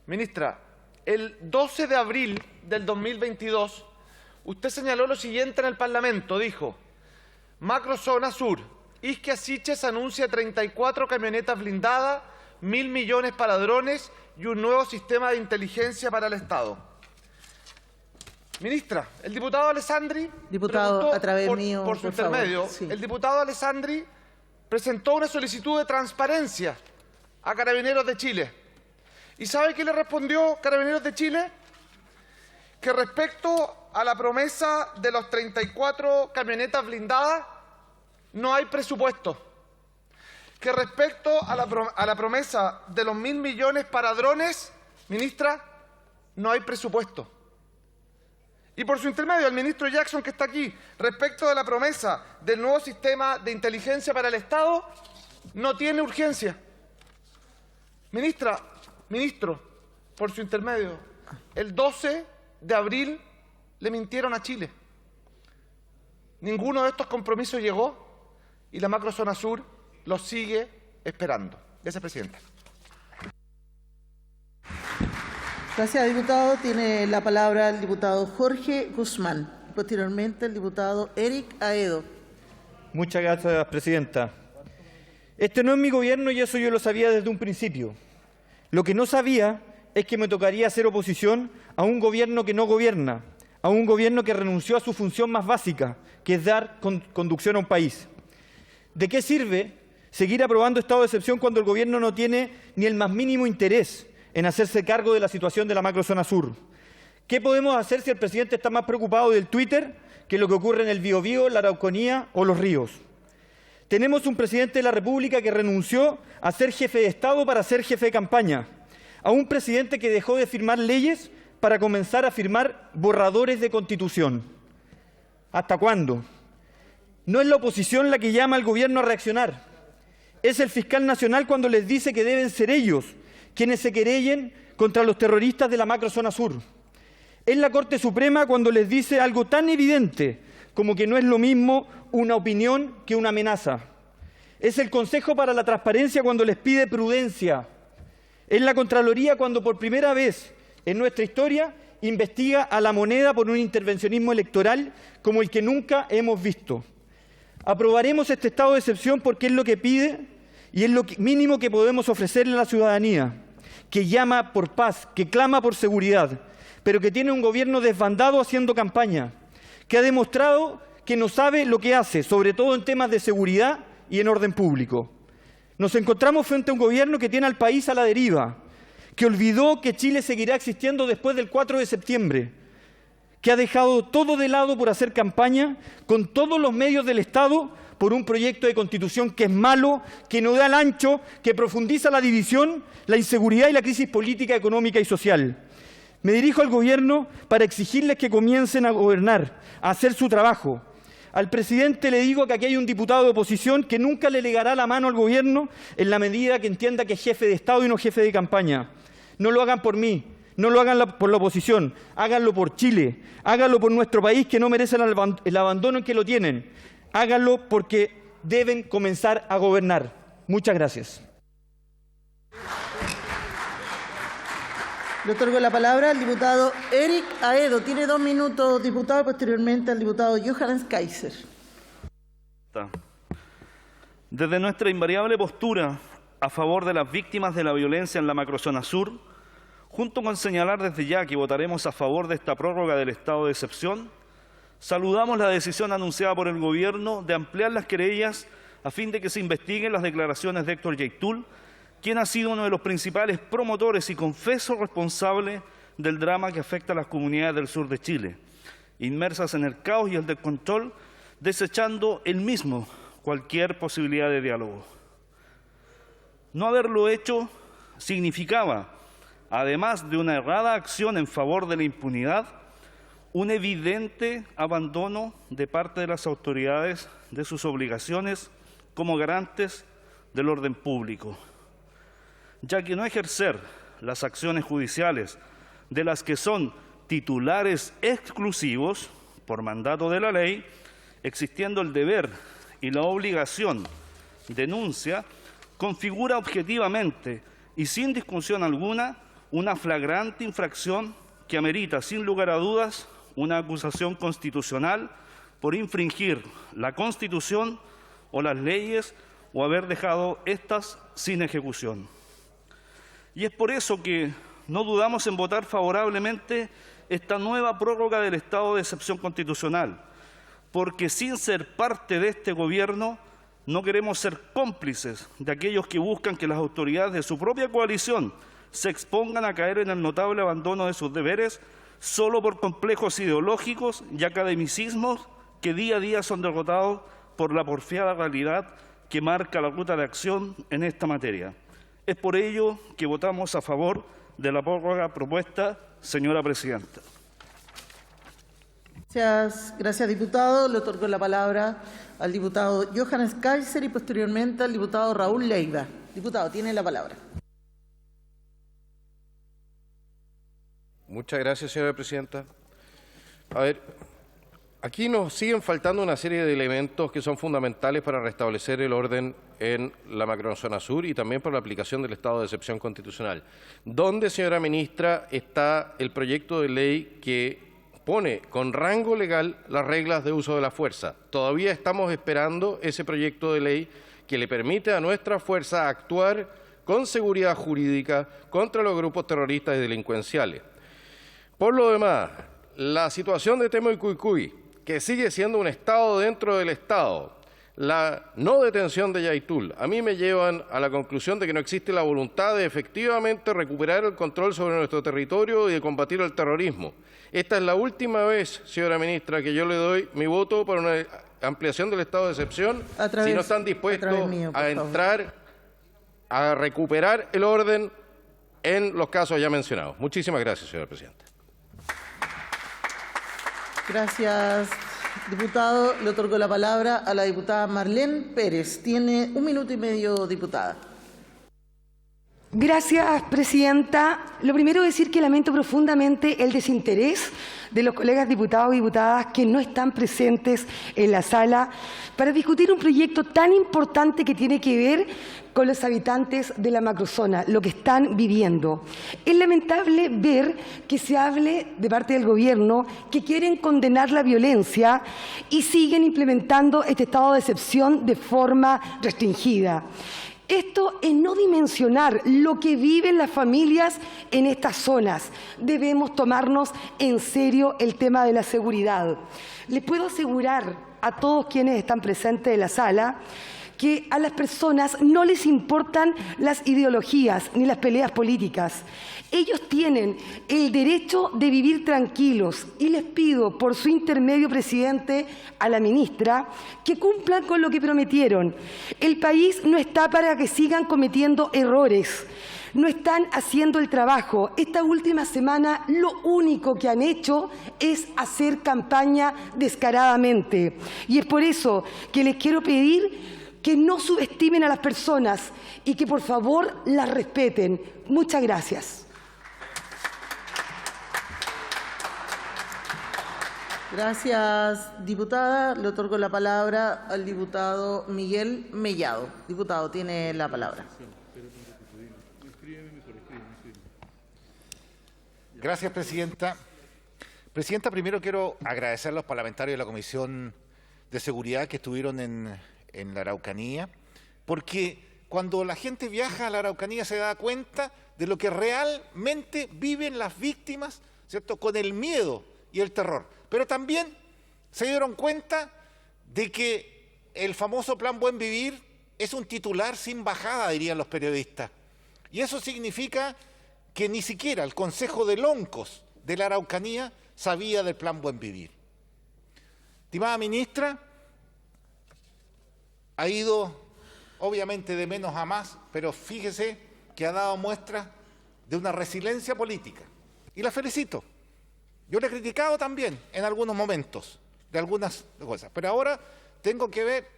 ministra, el 12 de abril del 2022, usted señaló lo siguiente en el Parlamento, dijo: Macrozona Sur, Isquia Siches anuncia 34 camionetas blindadas, 1.000 millones para drones y un nuevo sistema de inteligencia para el Estado. Ministra, el diputado Alessandri... Diputado, a través mío, por su por favor, intermedio, sí. El diputado Alessandri presentó una solicitud de transparencia a Carabineros de Chile. ¿Y sabe qué le respondió Carabineros de Chile? Que respecto a la promesa de los 34 camionetas blindadas, no hay presupuesto. Que respecto a la promesa de los 1.000 millones para drones, ministra, no hay presupuesto. Y por su intermedio, el ministro Jackson, que está aquí, respecto de la promesa del nuevo sistema de inteligencia para el Estado, no tiene urgencia. Ministro, por su intermedio, el 12 de abril le mintieron a Chile. Ninguno de estos compromisos llegó y la Macrozona Sur los sigue esperando. Gracias, presidenta. Gracias, diputado. Tiene la palabra el diputado Jorge Guzmán. Posteriormente, el diputado Eric Aedo. Muchas gracias, presidenta. Este no es mi gobierno y eso yo lo sabía desde un principio. Lo que no sabía es que me tocaría hacer oposición a un gobierno que no gobierna, a un gobierno que renunció a su función más básica, que es dar conducción a un país. ¿De qué sirve seguir aprobando estado de excepción cuando el gobierno no tiene ni el más mínimo interés en hacerse cargo de la situación de la Macrozona Sur? ¿Qué podemos hacer si el presidente está más preocupado del Twitter que lo que ocurre en el Biobío, la Araucanía o los ríos? Tenemos un presidente de la República que renunció a ser jefe de Estado para ser jefe de campaña, a un presidente que dejó de firmar leyes para comenzar a firmar borradores de Constitución. ¿Hasta cuándo? No es la oposición la que llama al gobierno a reaccionar. Es el fiscal nacional cuando les dice que deben ser ellos quienes se querellen contra los terroristas de la Macrozona Sur. Es la Corte Suprema cuando les dice algo tan evidente como que no es lo mismo una opinión que una amenaza. Es el Consejo para la Transparencia cuando les pide prudencia. Es la Contraloría cuando por primera vez en nuestra historia investiga a la moneda por un intervencionismo electoral como el que nunca hemos visto. Aprobaremos este estado de excepción porque es lo que pide y es lo mínimo que podemos ofrecerle a la ciudadanía, que llama por paz, que clama por seguridad, pero que tiene un gobierno desbandado haciendo campaña, que ha demostrado que no sabe lo que hace, sobre todo en temas de seguridad y en orden público. Nos encontramos frente a un gobierno que tiene al país a la deriva, que olvidó que Chile seguirá existiendo después del 4 de septiembre, que ha dejado todo de lado por hacer campaña con todos los medios del Estado por un proyecto de Constitución que es malo, que no da el ancho, que profundiza la división, la inseguridad y la crisis política, económica y social. Me dirijo al Gobierno para exigirles que comiencen a gobernar, a hacer su trabajo. Al presidente le digo que aquí hay un diputado de oposición que nunca le legará la mano al Gobierno en la medida que entienda que es jefe de Estado y no jefe de campaña. No lo hagan por mí. No lo hagan por la oposición, háganlo por Chile, háganlo por nuestro país que no merece el abandono en que lo tienen. Háganlo porque deben comenzar a gobernar. Muchas gracias. Le otorgo la palabra al diputado Eric Aedo. Tiene 2 minutos, diputado, y posteriormente al diputado Johannes Kaiser. Desde nuestra invariable postura a favor de las víctimas de la violencia en la Macrozona Sur, junto con señalar desde ya que votaremos a favor de esta prórroga del estado de excepción, saludamos la decisión anunciada por el Gobierno de ampliar las querellas a fin de que se investiguen las declaraciones de Héctor Yaitul, quien ha sido uno de los principales promotores y confeso responsable del drama que afecta a las comunidades del sur de Chile, inmersas en el caos y el descontrol, desechando él mismo cualquier posibilidad de diálogo. No haberlo hecho significaba, además de una errada acción en favor de la impunidad, un evidente abandono de parte de las autoridades de sus obligaciones como garantes del orden público, ya que no ejercer las acciones judiciales de las que son titulares exclusivos por mandato de la ley, existiendo el deber y la obligación de denuncia, configura objetivamente y sin discusión alguna una flagrante infracción que amerita, sin lugar a dudas, una acusación constitucional por infringir la Constitución o las leyes o haber dejado estas sin ejecución. Y es por eso que no dudamos en votar favorablemente esta nueva prórroga del estado de excepción constitucional, porque sin ser parte de este gobierno no queremos ser cómplices de aquellos que buscan que las autoridades de su propia coalición se expongan a caer en el notable abandono de sus deberes solo por complejos ideológicos y academicismos que día a día son derrotados por la porfiada realidad que marca la ruta de acción en esta materia. Es por ello que votamos a favor de la prórroga propuesta, señora presidenta. Gracias, diputado. Le otorgo la palabra al diputado Johannes Kaiser y posteriormente al diputado Raúl Leiva. Diputado, tiene la palabra. Muchas gracias, señora presidenta. A ver, aquí nos siguen faltando una serie de elementos que son fundamentales para restablecer el orden en la macrozona sur y también para la aplicación del estado de excepción constitucional. ¿Dónde, señora ministra, está el proyecto de ley que pone con rango legal las reglas de uso de la fuerza? Todavía estamos esperando ese proyecto de ley que le permite a nuestra fuerza actuar con seguridad jurídica contra los grupos terroristas y delincuenciales. Por lo demás, la situación de Temo y Cuycuy, que sigue siendo un Estado dentro del Estado, la no detención de Yaitul, a mí me llevan a la conclusión de que no existe la voluntad de efectivamente recuperar el control sobre nuestro territorio y de combatir el terrorismo. Esta es la última vez, señora ministra, que yo le doy mi voto para una ampliación del estado de excepción si no están dispuestos a entrar a recuperar el orden en los casos ya mencionados. Muchísimas gracias, señora presidenta. Gracias, diputado. Le otorgo la palabra a la diputada Marlene Pérez. Tiene 1 minuto y medio, diputada. Gracias, presidenta. Lo primero es decir que lamento profundamente el desinterés de los colegas diputados y diputadas que no están presentes en la sala para discutir un proyecto tan importante que tiene que ver con los habitantes de la macrozona, lo que están viviendo. Es lamentable ver que se hable de parte del Gobierno que quieren condenar la violencia y siguen implementando este estado de excepción de forma restringida. Esto es no dimensionar lo que viven las familias en estas zonas. Debemos tomarnos en serio el tema de la seguridad. Les puedo asegurar a todos quienes están presentes en la sala que a las personas no les importan las ideologías ni las peleas políticas. Ellos tienen el derecho de vivir tranquilos y les pido por su intermedio, presidente, a la ministra que cumplan con lo que prometieron. El país no está para que sigan cometiendo errores. No están haciendo el trabajo. Esta última semana lo único que han hecho es hacer campaña descaradamente. Y es por eso que les quiero pedir que no subestimen a las personas y que por favor las respeten. Muchas gracias. Gracias, diputada. Le otorgo la palabra al diputado Miguel Mellado. Diputado, tiene la palabra. Gracias, presidenta. Presidenta, primero quiero agradecer a los parlamentarios de la Comisión de Seguridad que estuvieron en la Araucanía, porque cuando la gente viaja a la Araucanía se da cuenta de lo que realmente viven las víctimas, ¿cierto?, con el miedo y el terror. Pero también se dieron cuenta de que el famoso Plan Buen Vivir es un titular sin bajada, dirían los periodistas. Y eso significa que ni siquiera el Consejo de Loncos de la Araucanía sabía del Plan Buen Vivir. Estimada ministra, ha ido obviamente de menos a más, pero fíjese que ha dado muestras de una resiliencia política. Y la felicito. Yo le he criticado también en algunos momentos de algunas cosas, pero ahora tengo que ver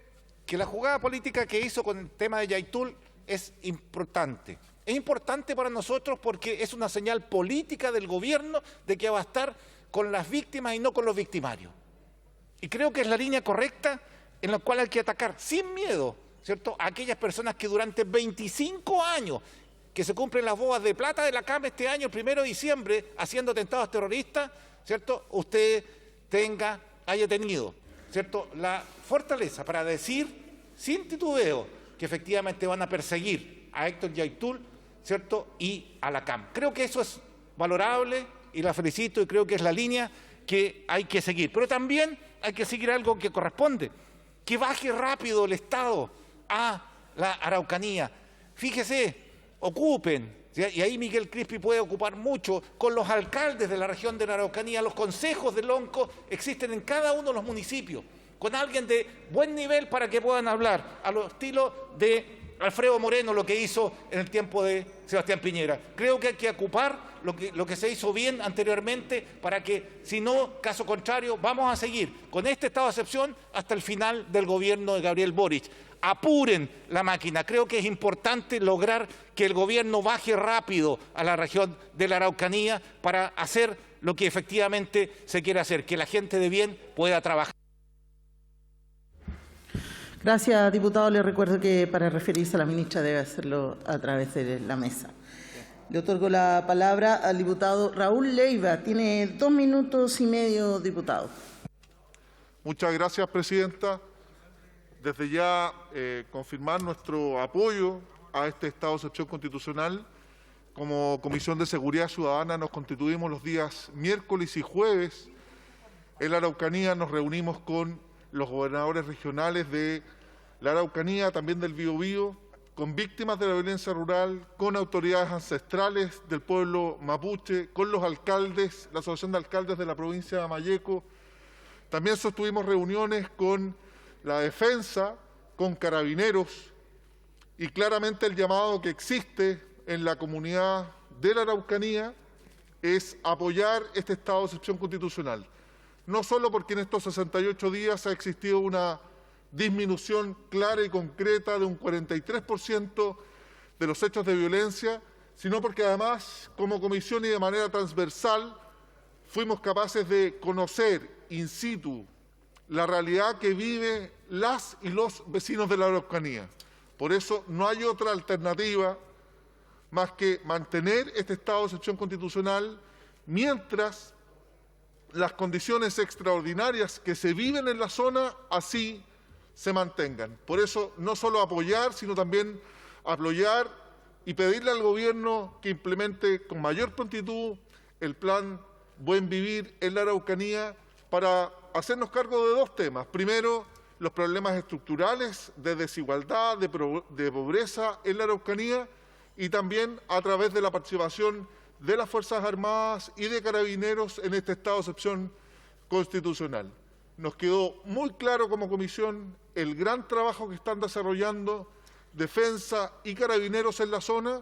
que la jugada política que hizo con el tema de Yaitul es importante. Es importante para nosotros porque es una señal política del gobierno de que va a estar con las víctimas y no con los victimarios. Y creo que es la línea correcta en la cual hay que atacar sin miedo, ¿cierto?, a aquellas personas que durante 25 años, que se cumplen las bodas de plata de la CAM este año, el 1 de diciembre, haciendo atentados terroristas, ¿cierto?, usted haya tenido, ¿cierto?, la fortaleza para decir sin titubeo que efectivamente van a perseguir a Héctor Yaitul, ¿cierto?, y a la CAM. Creo que eso es valorable y la felicito y creo que es la línea que hay que seguir. Pero también hay que seguir algo que corresponde, que baje rápido el Estado a la Araucanía. Fíjese, ocupen, ¿sí?, y ahí Miguel Crispi puede ocupar mucho con los alcaldes de la región de la Araucanía. Los consejos del ONCO existen en cada uno de los municipios, con alguien de buen nivel para que puedan hablar, a lo estilo de Alfredo Moreno, lo que hizo en el tiempo de Sebastián Piñera. Creo que hay que ocupar lo que se hizo bien anteriormente para que, si no, caso contrario, vamos a seguir con este estado de excepción hasta el final del gobierno de Gabriel Boric. Apuren la máquina. Creo que es importante lograr que el gobierno baje rápido a la región de la Araucanía para hacer lo que efectivamente se quiere hacer, que la gente de bien pueda trabajar. Gracias, diputado. Le recuerdo que para referirse a la ministra debe hacerlo a través de la mesa. Le otorgo la palabra al diputado Raúl Leiva. Tiene 2 minutos y medio, diputado. Muchas gracias, presidenta. Desde ya confirmar nuestro apoyo a este estado de excepción constitucional. Como Comisión de Seguridad Ciudadana nos constituimos los días miércoles y jueves. En la Araucanía nos reunimos con los gobernadores regionales de la Araucanía, también del Biobío, con víctimas de la violencia rural, con autoridades ancestrales del pueblo mapuche, con los alcaldes, la Asociación de Alcaldes de la provincia de Amayeco. También sostuvimos reuniones con la defensa, con carabineros, y claramente el llamado que existe en la comunidad de la Araucanía es apoyar este estado de excepción constitucional. No solo porque en estos 68 días ha existido una disminución clara y concreta de un 43% de los hechos de violencia, sino porque además, como comisión y de manera transversal, fuimos capaces de conocer in situ la realidad que viven las y los vecinos de la Araucanía. Por eso no hay otra alternativa más que mantener este estado de excepción constitucional mientras las condiciones extraordinarias que se viven en la zona así se mantengan. Por eso, no solo apoyar, sino también apoyar y pedirle al Gobierno que implemente con mayor prontitud el plan Buen Vivir en la Araucanía para hacernos cargo de 2 temas. Primero, los problemas estructurales de desigualdad, de pobreza en la Araucanía y también a través de la participación de las Fuerzas Armadas y de Carabineros en este estado de excepción constitucional. Nos quedó muy claro como comisión el gran trabajo que están desarrollando Defensa y Carabineros en la zona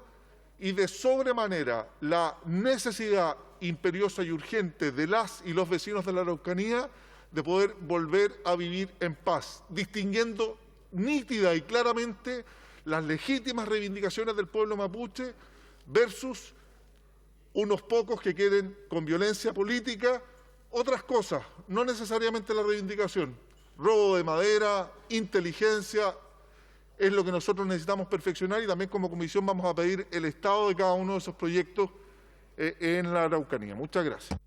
y de sobremanera la necesidad imperiosa y urgente de las y los vecinos de la Araucanía de poder volver a vivir en paz, distinguiendo nítida y claramente las legítimas reivindicaciones del pueblo mapuche versus unos pocos que queden con violencia política, otras cosas, no necesariamente la reivindicación. Robo de madera, inteligencia, es lo que nosotros necesitamos perfeccionar y también como comisión vamos a pedir el estado de cada uno de esos proyectos en la Araucanía. Muchas gracias.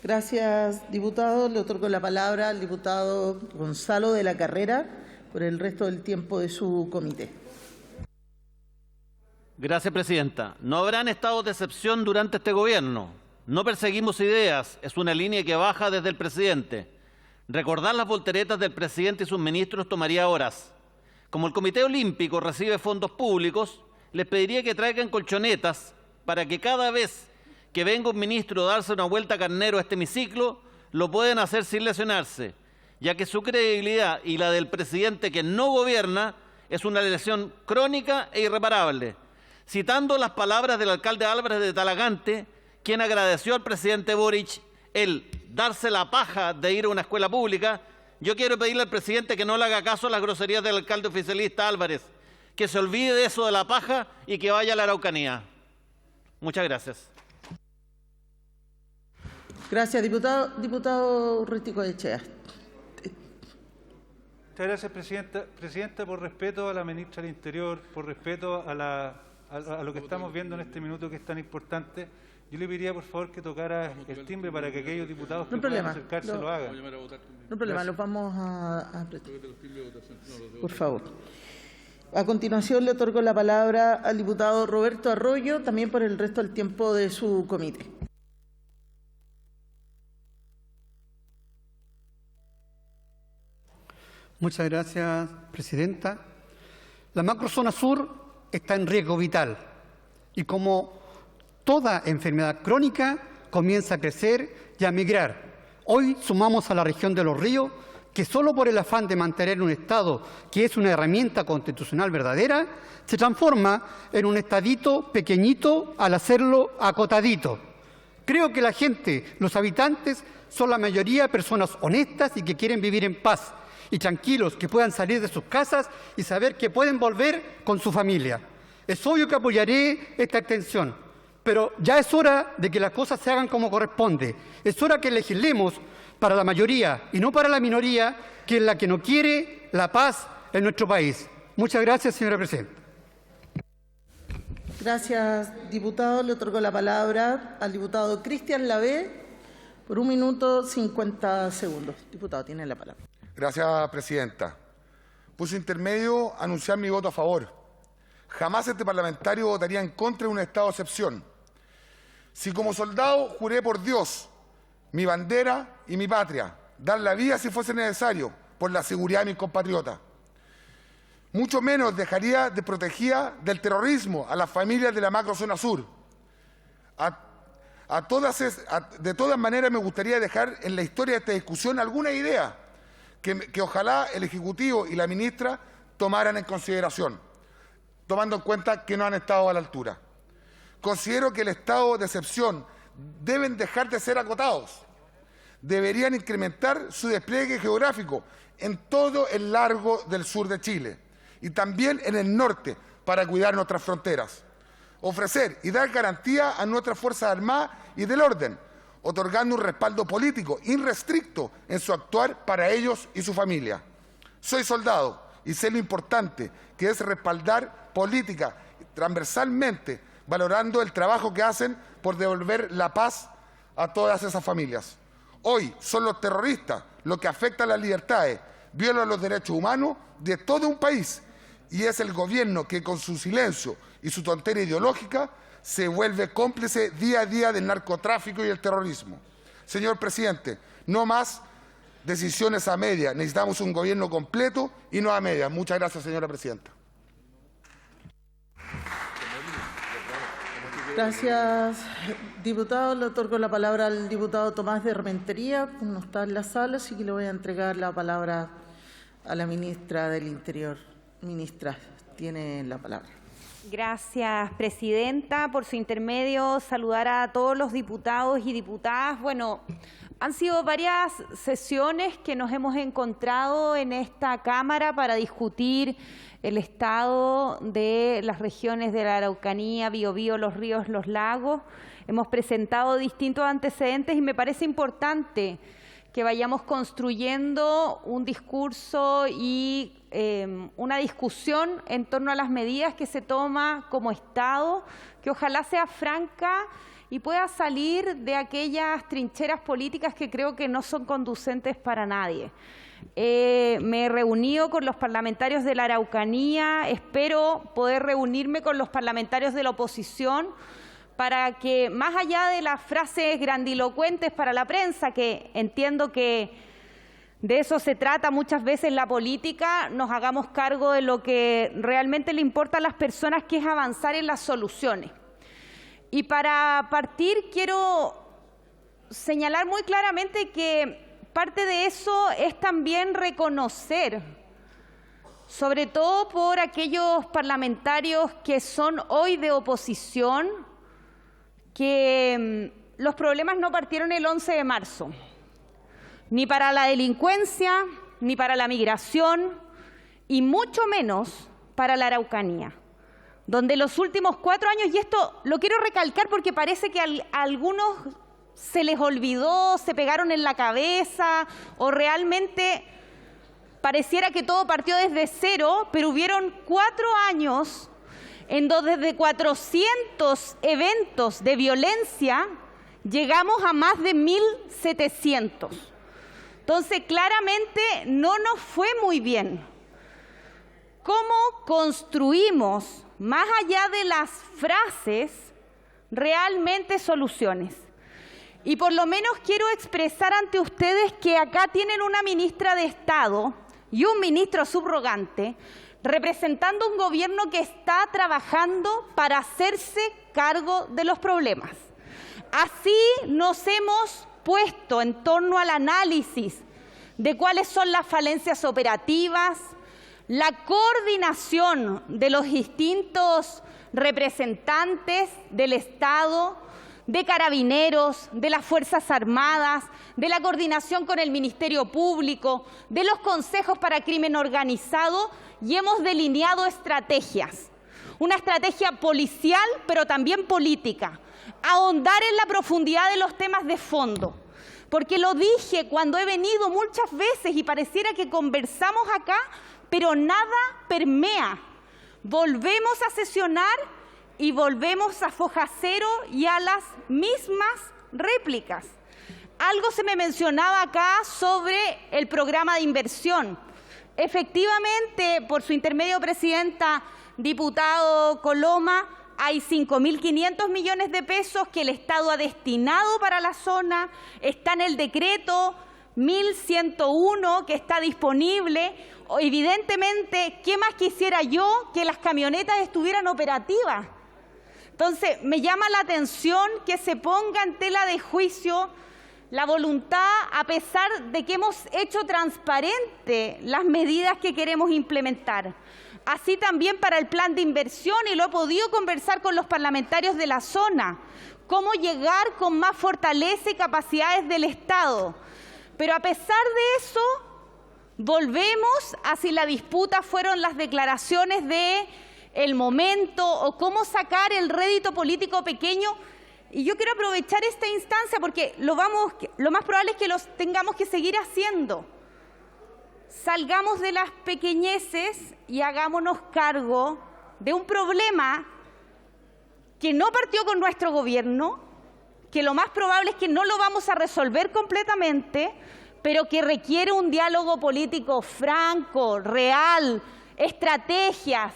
Gracias, diputado. Le otorgo la palabra al diputado Gonzalo de la Carrera por el resto del tiempo de su comité. Gracias, presidenta. No habrán estados de excepción durante este gobierno. No perseguimos ideas, es una línea que baja desde el presidente. Recordar las volteretas del presidente y sus ministros tomaría horas. Como el Comité Olímpico recibe fondos públicos, les pediría que traigan colchonetas para que cada vez que venga un ministro a darse una vuelta carnero a este hemiciclo, lo pueden hacer sin lesionarse, ya que su credibilidad y la del presidente que no gobierna es una lesión crónica e irreparable. Citando las palabras del alcalde Álvarez de Talagante, quien agradeció al presidente Boric el darse la paja de ir a una escuela pública, Yo quiero pedirle al presidente que no le haga caso a las groserías del alcalde oficialista Álvarez, que se olvide de eso de la paja y que vaya a la Araucanía. Muchas gracias. Gracias, diputado. Diputado Urresticoechea. Muchas gracias, Presidenta. Presidenta, por respeto a la ministra del Interior, por respeto a lo que estamos viendo en este minuto que es tan importante, yo le pediría, por favor, que tocara el timbre para que aquellos diputados que puedan acercarse lo hagan. No hay problema, lo vamos a apretar. Por favor. A continuación le otorgo la palabra al diputado Roberto Arroyo, también por el resto del tiempo de su comité. Muchas gracias, Presidenta. La macrozona sur está en riesgo vital y como toda enfermedad crónica comienza a crecer y a migrar. Hoy sumamos a la región de Los Ríos, que solo por el afán de mantener un Estado que es una herramienta constitucional verdadera, se transforma en un estadito pequeñito al hacerlo acotadito. Creo que la gente, los habitantes, son la mayoría personas honestas y que quieren vivir en paz y tranquilos, que puedan salir de sus casas y saber que pueden volver con su familia. Es obvio que apoyaré esta extensión, pero ya es hora de que las cosas se hagan como corresponde. Es hora que legislemos para la mayoría y no para la minoría, que es la que no quiere la paz en nuestro país. Muchas gracias, señora Presidenta. Gracias, diputado. Le otorgo la palabra al diputado Cristian Lavé por 1 minuto 50 segundos. Diputado, tiene la palabra. Gracias, Presidenta. Por su intermedio, anunciar mi voto a favor. Jamás este parlamentario votaría en contra de un estado de excepción. Si como soldado juré por Dios, mi bandera y mi patria, dar la vida si fuese necesario por la seguridad de mis compatriotas, mucho menos dejaría de protegida del terrorismo a las familias de la macrozona sur. De todas maneras, me gustaría dejar en la historia de esta discusión alguna idea que ojalá el Ejecutivo y la ministra tomaran en consideración, tomando en cuenta que no han estado a la altura. Considero que el estado de excepción deben dejar de ser acotados. Deberían incrementar su despliegue geográfico en todo el largo del sur de Chile y también en el norte para cuidar nuestras fronteras. Ofrecer y dar garantía a nuestras Fuerzas Armadas y del orden, otorgando un respaldo político irrestricto en su actuar para ellos y su familia. Soy soldado y sé lo importante que es respaldar política transversalmente, valorando el trabajo que hacen por devolver la paz a todas esas familias. Hoy son los terroristas los que afectan las libertades, violan los derechos humanos de todo un país, y es el gobierno que con su silencio y su tontería ideológica se vuelve cómplice día a día del narcotráfico y el terrorismo. Señor presidente, no más decisiones a media. Necesitamos un gobierno completo y no a media. Muchas gracias, señora presidenta. Gracias, diputado. Le otorgo la palabra al diputado Tomás de Rementería, que no está en la sala, así que le voy a entregar la palabra a la ministra del Interior. Ministra, tiene la palabra. Gracias, presidenta. Por su intermedio, saludar a todos los diputados y diputadas. Bueno, han sido varias sesiones que nos hemos encontrado en esta Cámara para discutir el estado de las regiones de la Araucanía, Biobío, Los Ríos, Los Lagos. Hemos presentado distintos antecedentes y me parece importante que vayamos construyendo un discurso y una discusión en torno a las medidas que se toma como Estado, que ojalá sea franca y pueda salir de aquellas trincheras políticas que creo que no son conducentes para nadie. Me he reunido con los parlamentarios de la Araucanía, espero poder reunirme con los parlamentarios de la oposición para que, más allá de las frases grandilocuentes para la prensa, que entiendo que de eso se trata muchas veces la política, nos hagamos cargo de lo que realmente le importa a las personas, que es avanzar en las soluciones. Y para partir quiero señalar muy claramente que parte de eso es también reconocer, sobre todo por aquellos parlamentarios que son hoy de oposición, que los problemas no partieron el 11 de marzo, ni para la delincuencia, ni para la migración y mucho menos para la Araucanía, donde los últimos 4 años, y esto lo quiero recalcar porque parece que a algunos se les olvidó, se pegaron en la cabeza o realmente pareciera que todo partió desde cero, pero hubieron 4 años en donde de 400 eventos de violencia llegamos a más de 1.700. Entonces, claramente no nos fue muy bien. ¿Cómo construimos, más allá de las frases, realmente soluciones? Y por lo menos quiero expresar ante ustedes que acá tienen una ministra de Estado y un ministro subrogante representando un gobierno que está trabajando para hacerse cargo de los problemas. Así nos hemos puesto en torno al análisis de cuáles son las falencias operativas, la coordinación de los distintos representantes del Estado, de Carabineros, de las Fuerzas Armadas, de la coordinación con el Ministerio Público, de los consejos para crimen organizado, y hemos delineado estrategias. Una estrategia policial, pero también política. Ahondar en la profundidad de los temas de fondo. Porque lo dije cuando he venido muchas veces y pareciera que conversamos acá, pero nada permea. Volvemos a sesionar y volvemos a foja cero y a las mismas réplicas. Algo se me mencionaba acá sobre el programa de inversión. Efectivamente, por su intermedio, presidenta, diputado Coloma, hay 5.500 millones de pesos que el Estado ha destinado para la zona. Está en el decreto 1101 que está disponible. Evidentemente, ¿qué más quisiera yo que las camionetas estuvieran operativas? Entonces, me llama la atención que se ponga en tela de juicio la voluntad, a pesar de que hemos hecho transparente las medidas que queremos implementar. Así también para el plan de inversión, y lo he podido conversar con los parlamentarios de la zona, cómo llegar con más fortaleza y capacidades del Estado. Pero a pesar de eso, volvemos a si la disputa fueron las declaraciones de el momento o cómo sacar el rédito político pequeño. Y yo quiero aprovechar esta instancia porque lo más probable es que los tengamos que seguir haciendo. Salgamos de las pequeñeces y hagámonos cargo de un problema que no partió con nuestro gobierno, que lo más probable es que no lo vamos a resolver completamente, pero que requiere un diálogo político franco, real, estrategias,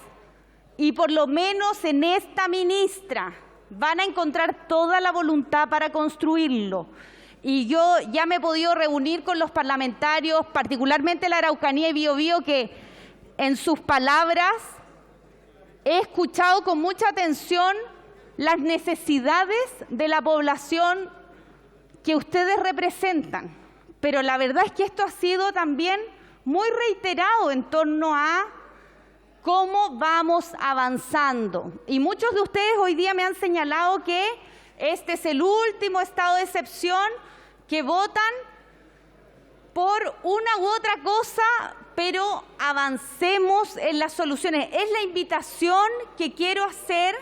y por lo menos en esta ministra van a encontrar toda la voluntad para construirlo. Y yo ya me he podido reunir con los parlamentarios, particularmente la Araucanía y Biobío, que en sus palabras he escuchado con mucha atención las necesidades de la población que ustedes representan. Pero la verdad es que esto ha sido también muy reiterado en torno a cómo vamos avanzando. Y muchos de ustedes hoy día me han señalado que este es el último estado de excepción, que votan por una u otra cosa, pero avancemos en las soluciones. Es la invitación que quiero hacer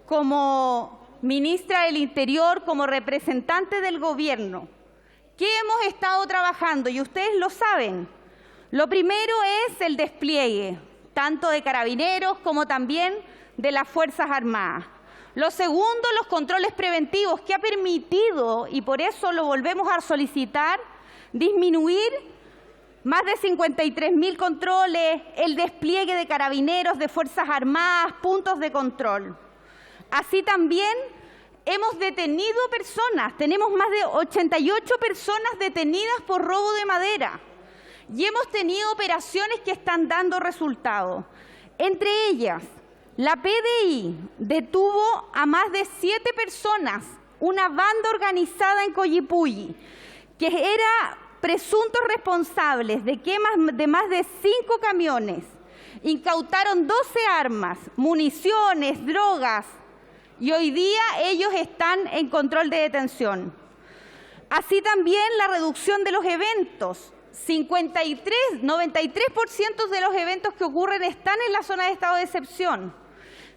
como ministra del Interior, como representante del Gobierno. ¿Qué hemos estado trabajando? Y ustedes lo saben. Lo primero es el despliegue, tanto de Carabineros como también de las Fuerzas Armadas. Lo segundo, los controles preventivos, que ha permitido, y por eso lo volvemos a solicitar, disminuir más de 53.000 controles, el despliegue de Carabineros, de Fuerzas Armadas, puntos de control. Así también hemos detenido personas, tenemos más de 88 personas detenidas por robo de madera y hemos tenido operaciones que están dando resultados. Entre ellas, la PDI detuvo a más de 7 personas, una banda organizada en Collipulli, que era presuntos responsables de quemas de más de 5 camiones. Incautaron 12 armas, municiones, drogas, y hoy día ellos están en control de detención. Así también la reducción de los eventos. 93% de los eventos que ocurren están en la zona de estado de excepción,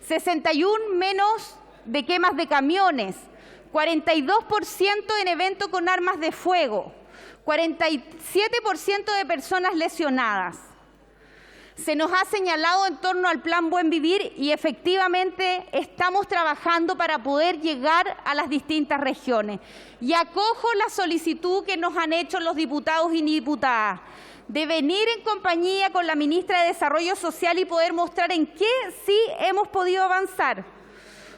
61 menos de quemas de camiones, 42% en eventos con armas de fuego, 47% de personas lesionadas. Se nos ha señalado en torno al Plan Buen Vivir y efectivamente estamos trabajando para poder llegar a las distintas regiones. Y acojo la solicitud que nos han hecho los diputados y diputadas de venir en compañía con la ministra de Desarrollo Social y poder mostrar en qué sí hemos podido avanzar.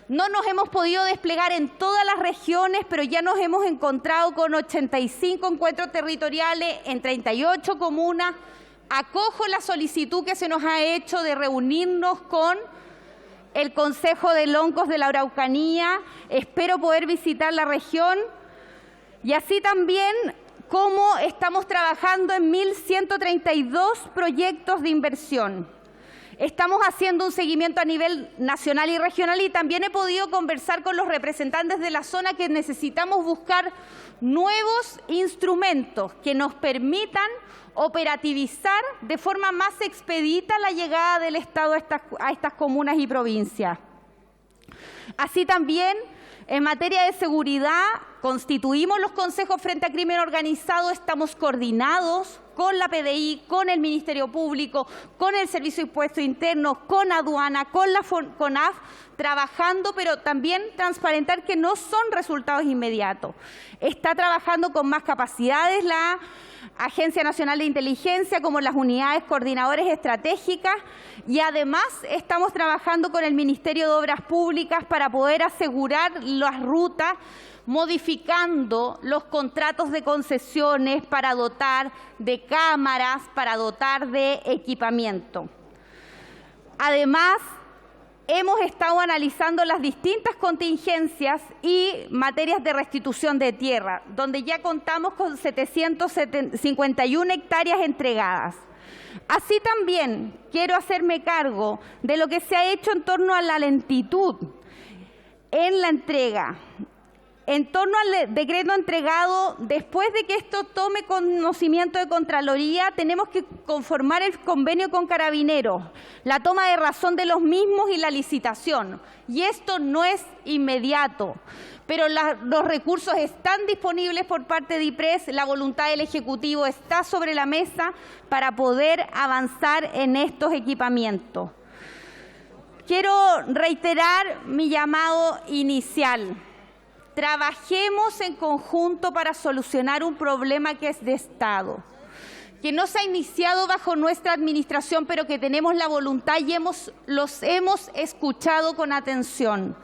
No nos hemos podido desplegar en todas las regiones, pero ya nos hemos encontrado con 85 encuentros territoriales en 38 comunas. Acojo la solicitud que se nos ha hecho de reunirnos con el Consejo de Loncos de la Araucanía. Espero poder visitar la región y así también como estamos trabajando en 1.132 proyectos de inversión. Estamos haciendo un seguimiento a nivel nacional y regional y también he podido conversar con los representantes de la zona que necesitamos buscar nuevos instrumentos que nos permitan operativizar de forma más expedita la llegada del Estado a estas comunas y provincias. Así también, en materia de seguridad, constituimos los consejos frente a crimen organizado, estamos coordinados con la PDI, con el Ministerio Público, con el Servicio de Impuestos Internos, con Aduana, con la CONAF, trabajando, pero también transparentar que no son resultados inmediatos. Está trabajando con más capacidades la Agencia Nacional de Inteligencia, como las unidades coordinadoras estratégicas, y además estamos trabajando con el Ministerio de Obras Públicas para poder asegurar las rutas, modificando los contratos de concesiones para dotar de cámaras, para dotar de equipamiento. Además, hemos estado analizando las distintas contingencias y materias de restitución de tierra, donde ya contamos con 751 hectáreas entregadas. Así también quiero hacerme cargo de lo que se ha hecho en torno a la lentitud en la entrega. En torno al decreto entregado, después de que esto tome conocimiento de Contraloría, tenemos que conformar el convenio con Carabineros, la toma de razón de los mismos y la licitación. Y esto no es inmediato, pero los recursos están disponibles por parte de IPRES, la voluntad del Ejecutivo está sobre la mesa para poder avanzar en estos equipamientos. Quiero reiterar mi llamado inicial. Trabajemos en conjunto para solucionar un problema que es de Estado, que no se ha iniciado bajo nuestra administración, pero que tenemos la voluntad y los hemos escuchado con atención.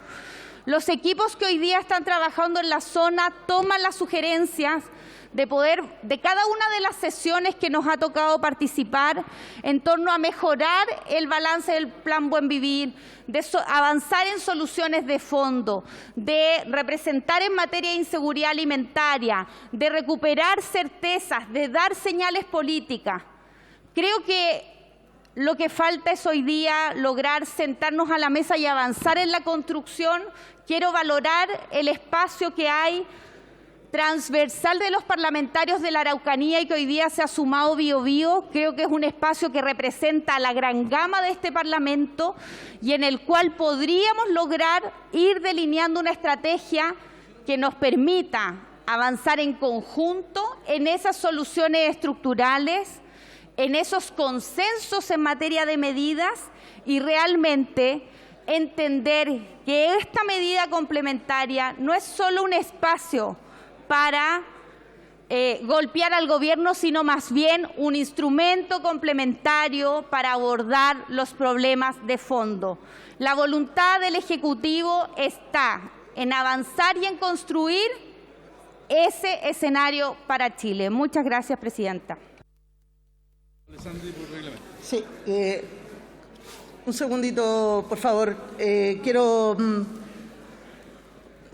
Los equipos que hoy día están trabajando en la zona toman las sugerencias de cada una de las sesiones que nos ha tocado participar en torno a mejorar el balance del Plan Buen Vivir, de avanzar en soluciones de fondo, de representar en materia de inseguridad alimentaria, de recuperar certezas, de dar señales políticas. Creo que lo que falta es hoy día lograr sentarnos a la mesa y avanzar en la construcción. Quiero valorar el espacio que hay transversal de los parlamentarios de la Araucanía y que hoy día se ha sumado Biobío. Creo que es un espacio que representa a la gran gama de este Parlamento y en el cual podríamos lograr ir delineando una estrategia que nos permita avanzar en conjunto en esas soluciones estructurales, en esos consensos en materia de medidas y realmente entender que esta medida complementaria no es solo un espacio para golpear al gobierno, sino más bien un instrumento complementario para abordar los problemas de fondo. La voluntad del Ejecutivo está en avanzar y en construir ese escenario para Chile. Muchas gracias, Presidenta. Sí, un segundito, por favor. Quiero,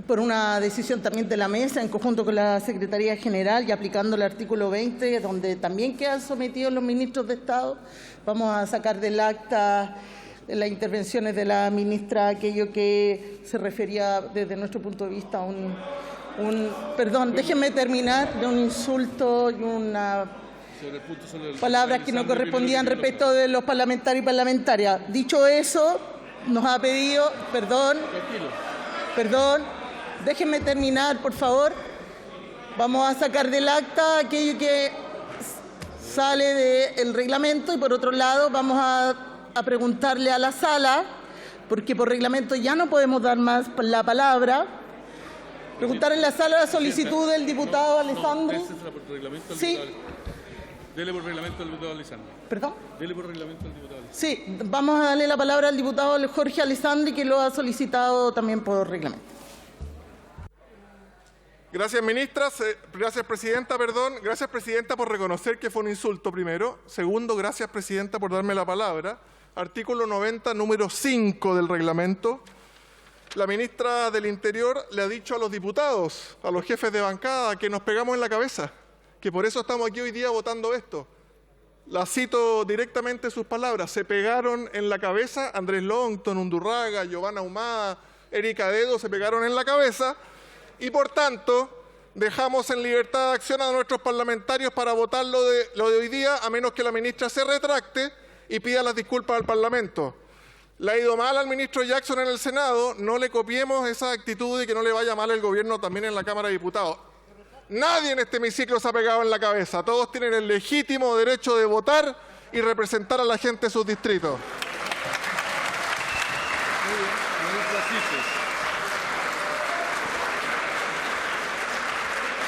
por una decisión también de la mesa, en conjunto con la Secretaría General y aplicando el artículo 20, donde también quedan sometidos los ministros de Estado, vamos a sacar del acta de las intervenciones de la ministra aquello que se refería desde nuestro punto de vista a perdón, déjenme terminar, de un insulto y una palabras que no correspondían respecto de los parlamentarios y parlamentarias. Dicho eso, nos ha pedido, perdón, déjenme terminar, por favor. Vamos a sacar del acta aquello que sale del reglamento y, por otro lado, vamos a preguntarle a la sala, porque por reglamento ya no podemos dar más la palabra. Preguntar en la sala la solicitud del diputado Alessandri. Sí. Dele por reglamento al diputado Alessandri. ¿Perdón? Dele por reglamento al diputado Alessandri. Sí, vamos a darle la palabra al diputado Jorge Alessandri, que lo ha solicitado también por reglamento. Gracias, ministra. Gracias, presidenta. Gracias, presidenta, por reconocer que fue un insulto, primero. Segundo, gracias, presidenta, por darme la palabra. Artículo 90, número 5 del reglamento. La ministra del Interior le ha dicho a los diputados, a los jefes de bancada, que nos pegamos en la cabeza, que por eso estamos aquí hoy día votando esto. La cito directamente sus palabras. Se pegaron en la cabeza Andrés Longton, Undurraga, Giovanna Humada, Erika Dedo, se pegaron en la cabeza y, por tanto, dejamos en libertad de acción a nuestros parlamentarios para votar lo de hoy día, a menos que la ministra se retracte y pida las disculpas al Parlamento. Le ha ido mal al ministro Jackson en el Senado, no le copiemos esa actitud y que no le vaya mal el gobierno también en la Cámara de Diputados. Nadie en este hemiciclo se ha pegado en la cabeza, todos tienen el legítimo derecho de votar y representar a la gente de sus distritos.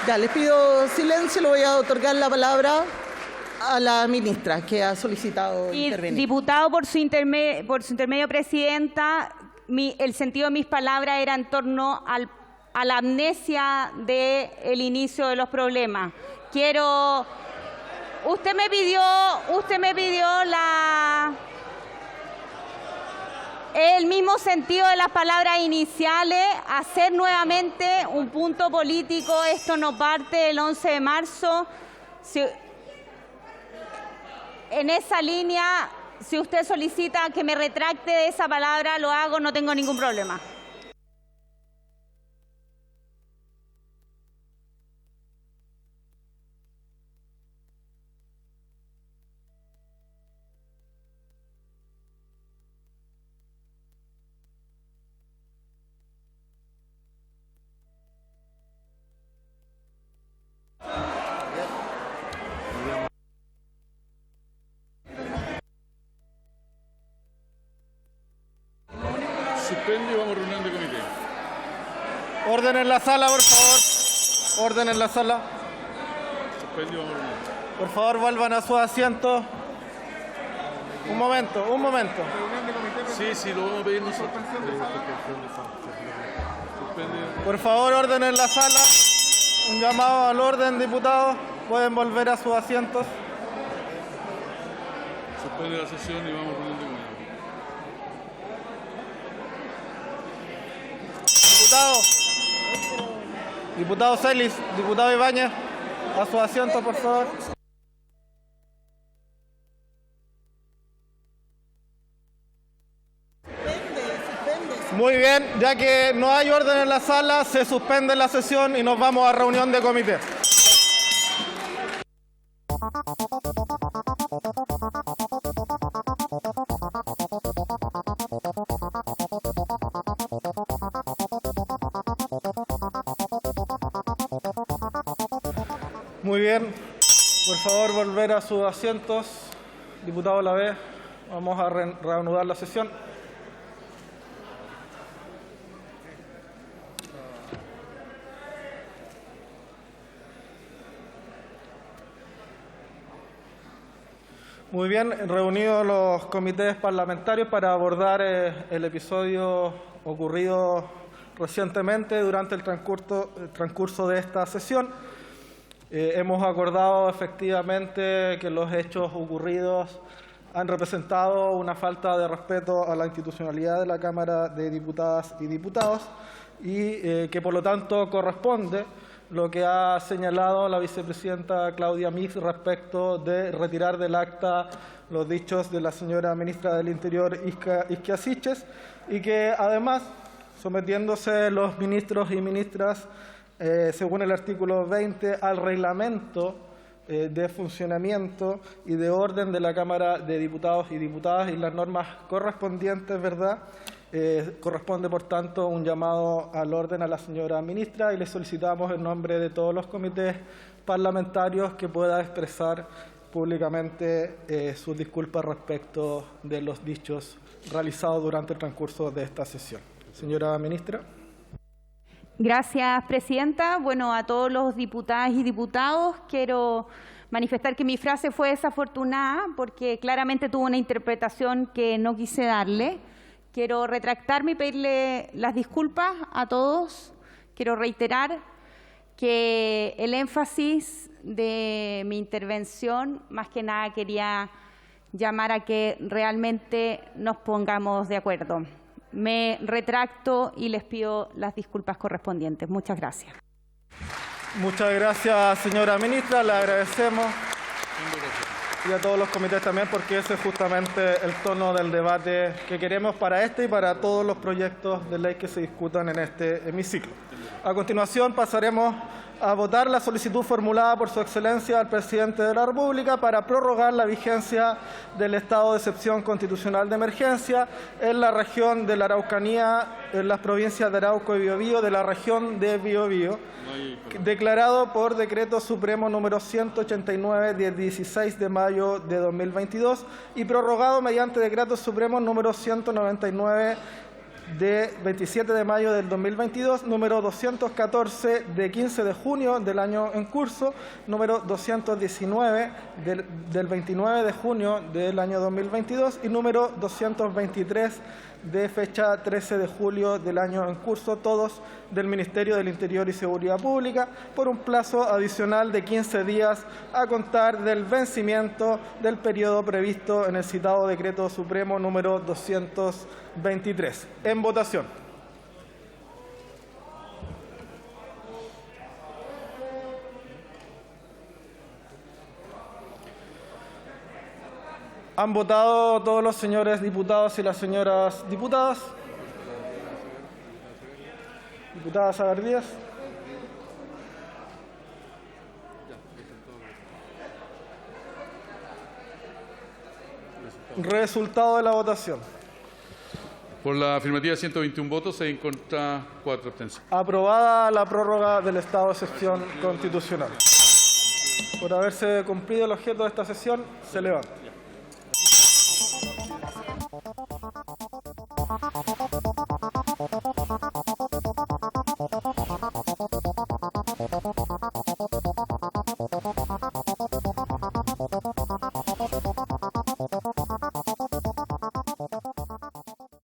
Ya, les pido silencio, le voy a otorgar la palabra a la ministra que ha solicitado intervenir. Diputado, por su intermedio, presidenta, el sentido de mis palabras era en torno a la amnesia del inicio de los problemas. Usted me pidió el mismo sentido de las palabras iniciales, hacer nuevamente un punto político. Esto no parte del 11 de marzo. En esa línea, si usted solicita que me retracte de esa palabra, lo hago, no tengo ningún problema. Suspende y vamos a reunión de comité. Orden en la sala, por favor. Orden en la sala. Suspende y vamos a reunión. Por favor, vuelvan a sus asientos. Un momento. Sí, lo vamos a pedir nosotros. Por favor, orden en la sala. Un llamado al orden, diputados. Pueden volver a sus asientos. Suspende la sesión y vamos a reunión de comité. Diputado Celis, diputado Ibáñez, a su asiento, por favor. Muy bien, ya que no hay orden en la sala, se suspende la sesión y nos vamos a reunión de comité. Muy bien, por favor volver a sus asientos. Diputado Lavé, vamos a reanudar la sesión. Muy bien, reunidos los comités parlamentarios para abordar el episodio ocurrido recientemente durante el transcurso de esta sesión. Hemos acordado efectivamente que los hechos ocurridos han representado una falta de respeto a la institucionalidad de la Cámara de Diputadas y Diputados y que por lo tanto corresponde lo que ha señalado la vicepresidenta Claudia Mix respecto de retirar del acta los dichos de la señora ministra del Interior Isquia Siches y que además, sometiéndose los ministros y ministras según el artículo 20 al reglamento de funcionamiento y de orden de la Cámara de Diputados y Diputadas y las normas correspondientes, ¿verdad? Corresponde, por tanto, un llamado al orden a la señora ministra y le solicitamos en nombre de todos los comités parlamentarios que pueda expresar públicamente sus disculpas respecto de los dichos realizados durante el transcurso de esta sesión. Señora ministra. Gracias, presidenta. Bueno, a todos los diputadas y diputados quiero manifestar que mi frase fue desafortunada porque claramente tuvo una interpretación que no quise darle. Quiero retractarme y pedirle las disculpas a todos. Quiero reiterar que el énfasis de mi intervención, más que nada, quería llamar a que realmente nos pongamos de acuerdo. Me retracto y les pido las disculpas correspondientes. Muchas gracias. Muchas gracias, señora ministra. Le agradecemos. Y a todos los comités también, porque ese es justamente el tono del debate que queremos para este y para todos los proyectos de ley que se discutan en este hemiciclo. A continuación pasaremos a votar la solicitud formulada por Su Excelencia el Presidente de la República para prorrogar la vigencia del estado de excepción constitucional de emergencia en la región de la Araucanía, en las provincias de Arauco y Biobío, de la región de Biobío, declarado por Decreto Supremo número 189 del 16 de mayo de 2022 y prorrogado mediante Decreto Supremo número 199 de 27 de mayo del 2022, número 214 de 15 de junio del año en curso, número 219 del 29 de junio del año 2022 y número 223 de fecha 13 de julio del año en curso, todos del Ministerio del Interior y Seguridad Pública, por un plazo adicional de 15 días a contar del vencimiento del periodo previsto en el citado Decreto Supremo número 223. En votación. ¿Han votado todos los señores diputados y las señoras diputadas? Diputada Sagar Díaz. Resultado de la votación. Por la afirmativa, 121 votos, en contra, 4 abstenciones. Aprobada la prórroga del estado de excepción constitucional. Por haberse cumplido el objeto de esta sesión, se levanta.